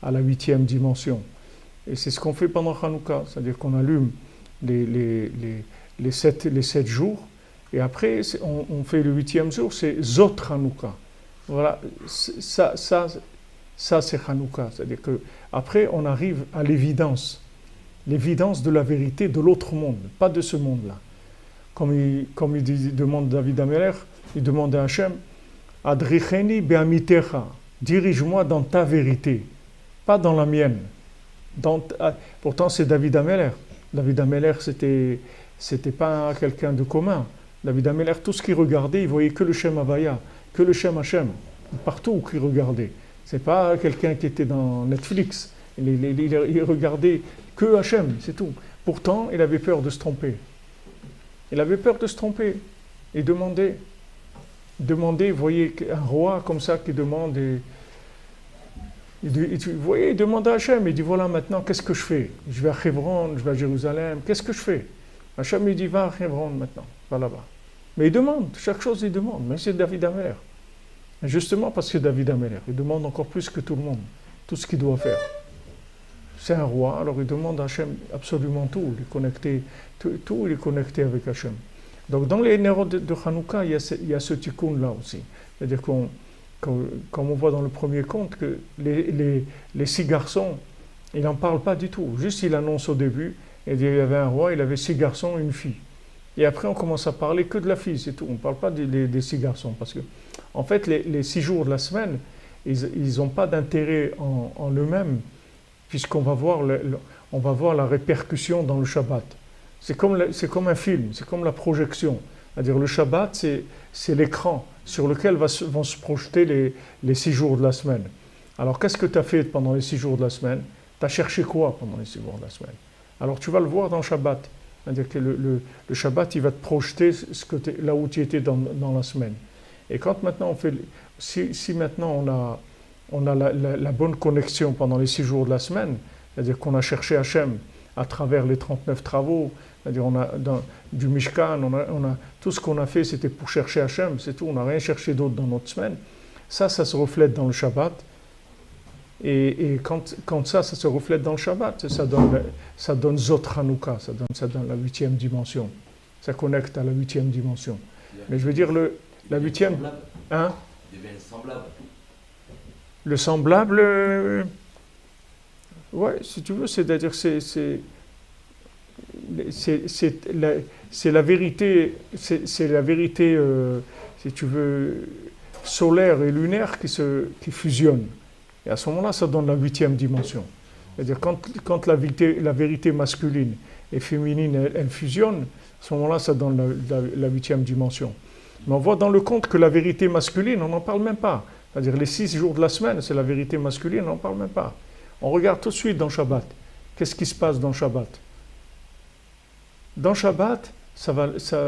à la 8e dimension. Et c'est ce qu'on fait pendant Hanouka, c'est-à-dire qu'on allume les 7 jours, et après on fait le 8e jour, c'est Zot Hanouka. Voilà, ça c'est Hanouka, c'est-à-dire qu'après on arrive à l'évidence de la vérité de l'autre monde, pas de ce monde-là. Comme il demande David Ameler, il demande à Hachem, Adricheni be'amitecha, dirige-moi dans ta vérité, pas dans la mienne. Pourtant c'est David Ameler. David Ameler, c'était pas quelqu'un de commun. David Ameler, tout ce qu'il regardait, il voyait que le Shem Havaya, que le Shem Hachem, partout où il regardait. C'est pas quelqu'un qui était dans Netflix. Il regardait que Hachem, c'est tout. Pourtant, il avait peur de se tromper. Il avait peur de se tromper. Il demandait, vous voyez, un roi comme ça qui demande, vous voyez, il demande à Hachem, il dit, voilà, maintenant, qu'est-ce que je fais? Je vais à Hebron, je vais à Jérusalem, qu'est-ce que je fais? Hachem, il dit, va à Hebron maintenant, va là-bas. Mais il demande, chaque chose, il demande, mais c'est David Ameler. Justement parce que David Ameler, il demande encore plus que tout le monde, tout ce qu'il doit faire. c'est un roi, alors il demande à Hachem absolument tout, tout il est connecté avec Hachem. Donc dans les Nerot de Hanouka, il y a ce tikkun là aussi. C'est-à-dire comme on voit dans le premier conte, que les 6 garçons, il n'en parle pas du tout. Juste il annonce au début, il y avait un roi, il avait 6 garçons, une fille. Et après on commence à parler que de la fille, c'est tout. On ne parle pas des 6 garçons. Parce que, en fait, les 6 jours de la semaine, ils n'ont pas d'intérêt en eux-mêmes, puisqu'on va voir, on va voir la répercussion dans le Shabbat. C'est comme un film, c'est comme la projection. C'est-à-dire le Shabbat, c'est l'écran sur lequel vont se projeter les 6 jours de la semaine. Alors qu'est-ce que tu as fait pendant les 6 jours de la semaine? Tu as cherché quoi pendant les 6 jours de la semaine? Alors tu vas le voir dans le Shabbat. C'est-à-dire que le Shabbat, il va te projeter là où tu étais dans la semaine. Et quand maintenant si maintenant on a la bonne connexion pendant les 6 jours de la semaine, c'est-à-dire qu'on a cherché Hachem à travers les 39 travaux, c'est-à-dire on a du Mishkan, tout ce qu'on a fait, c'était pour chercher Hachem, c'est tout, on n'a rien cherché d'autre dans notre semaine. Ça se reflète dans le Shabbat. Et quand ça se reflète dans le Shabbat, ça donne Zot Hanouka, ça donne la 8e dimension. Ça connecte à la 8e dimension. Mais je veux dire, la 8e... Hein? Il devient semblable. Le semblable... ouais, si tu veux, c'est-à-dire c'est la vérité, c'est la vérité, si tu veux, solaire et lunaire qui fusionnent. Et à ce moment-là, ça donne la 8e dimension. C'est-à-dire quand la vérité masculine et féminine, elle fusionne, à ce moment-là, ça donne la 8e dimension. Mais on voit dans le conte que la vérité masculine, on n'en parle même pas. C'est-à-dire les 6 jours de la semaine, c'est la vérité masculine, on n'en parle même pas. On regarde tout de suite dans Shabbat. Qu'est-ce qui se passe dans Shabbat? Dans Shabbat,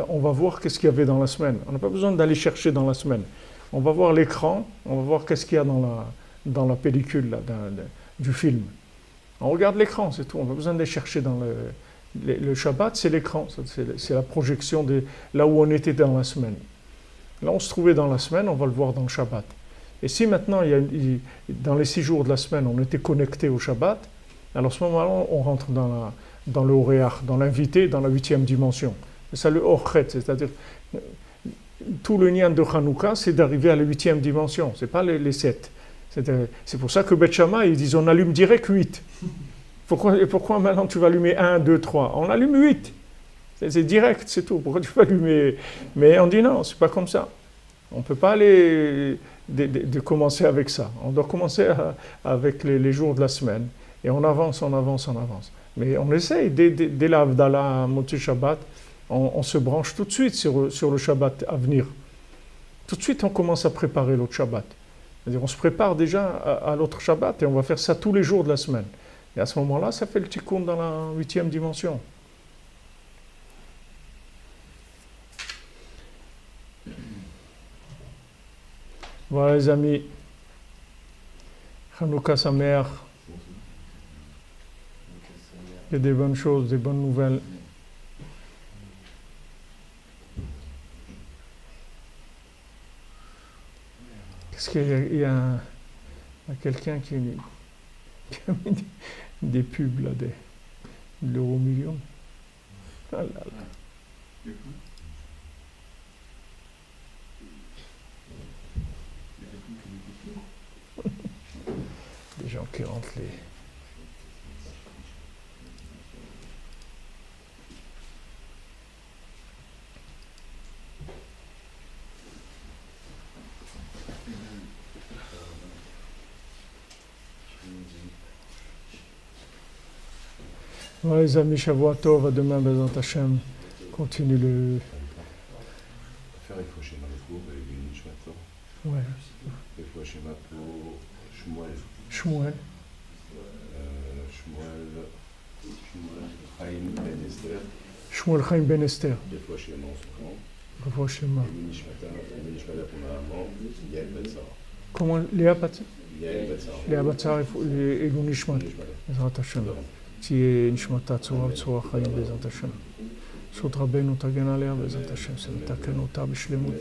on va voir qu'est-ce qu'il y avait dans la semaine. On n'a pas besoin d'aller chercher dans la semaine. On va voir l'écran, on va voir qu'est-ce qu'il y a dans la pellicule là, du film. On regarde l'écran, c'est tout. On n'a pas besoin d'aller chercher dans le Shabbat, c'est l'écran. C'est la projection de là où on était dans la semaine. Là, on se trouvait dans la semaine, on va le voir dans le Shabbat. Et si maintenant, dans les 6 jours de la semaine, on était connecté au Shabbat, alors à ce moment-là, on rentre dans le Oréach, dans l'invité, dans la 8e dimension. C'est ça le Orchet, c'est-à-dire tout le nian de Hanouka, c'est d'arriver à la 8e dimension, c'est pas les 7. C'est pour ça que Beth Shammai, ils disent on allume direct 8. Pourquoi maintenant tu vas allumer 1, 2, 3? On allume 8. C'est direct, c'est tout. Pourquoi tu vas allumer? Mais on dit non, c'est pas comme ça. On ne peut pas aller de commencer avec ça. On doit commencer avec les jours de la semaine. Et on avance. Mais on essaye, dès l'Avdallah, Motzei Shabbat, on se branche tout de suite sur le Shabbat à venir. Tout de suite, on commence à préparer l'autre Shabbat. C'est-à-dire, on se prépare déjà à l'autre Shabbat et on va faire ça tous les jours de la semaine. Et à ce moment-là, ça fait le tikkun dans la 8e dimension. Voilà les amis, Hanouka Sameach, il y a des bonnes choses, des bonnes nouvelles. Qu'est-ce qu'il y a quelqu'un qui a mis des pubs là, de l'euro million. Ah là là. Des gens qui rentrent les... Voilà les amis, Shavua Tov, à demain, Bezat Hashem. Continue le... Faire il faut schéma les cours, et une Nishmato. Ouais. Il faut schéma pour Shmuel. Shmuel. Chaim Ben Esther. Shmuel Chaim Ben Esther. Des fois schéma en son camp. Revois Shema. Et une Nishmata pour ma maman, Yael Batsar. Comment Léa Batsar? Yael Batsar. Léa Batsar et Nishmat. Bezat Hashem. תהיה נשמתה צורה בצורה חיים בעזרת השם. זכות רבנו תגן עליה בעזרת השם, שנתקן אותה בשלמות.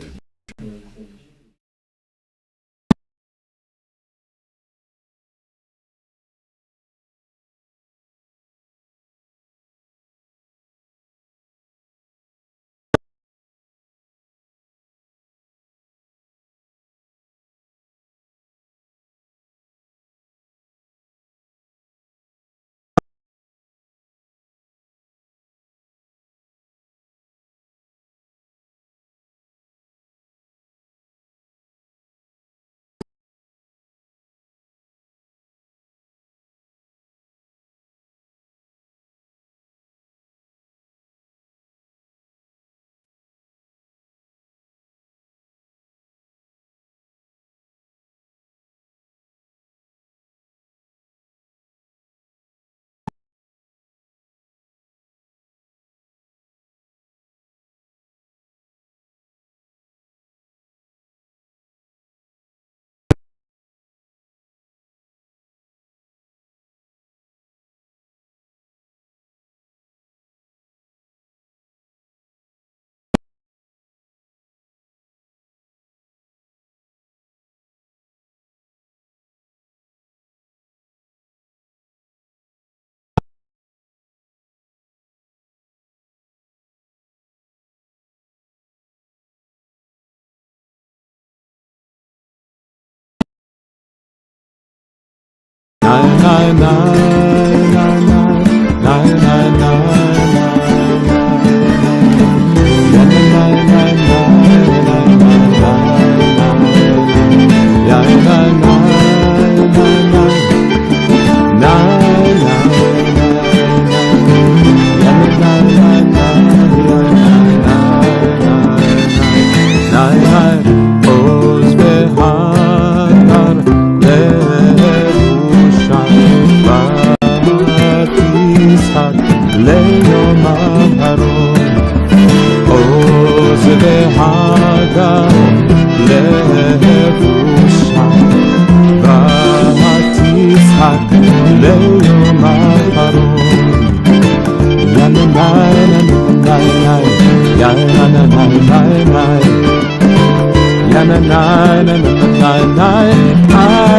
I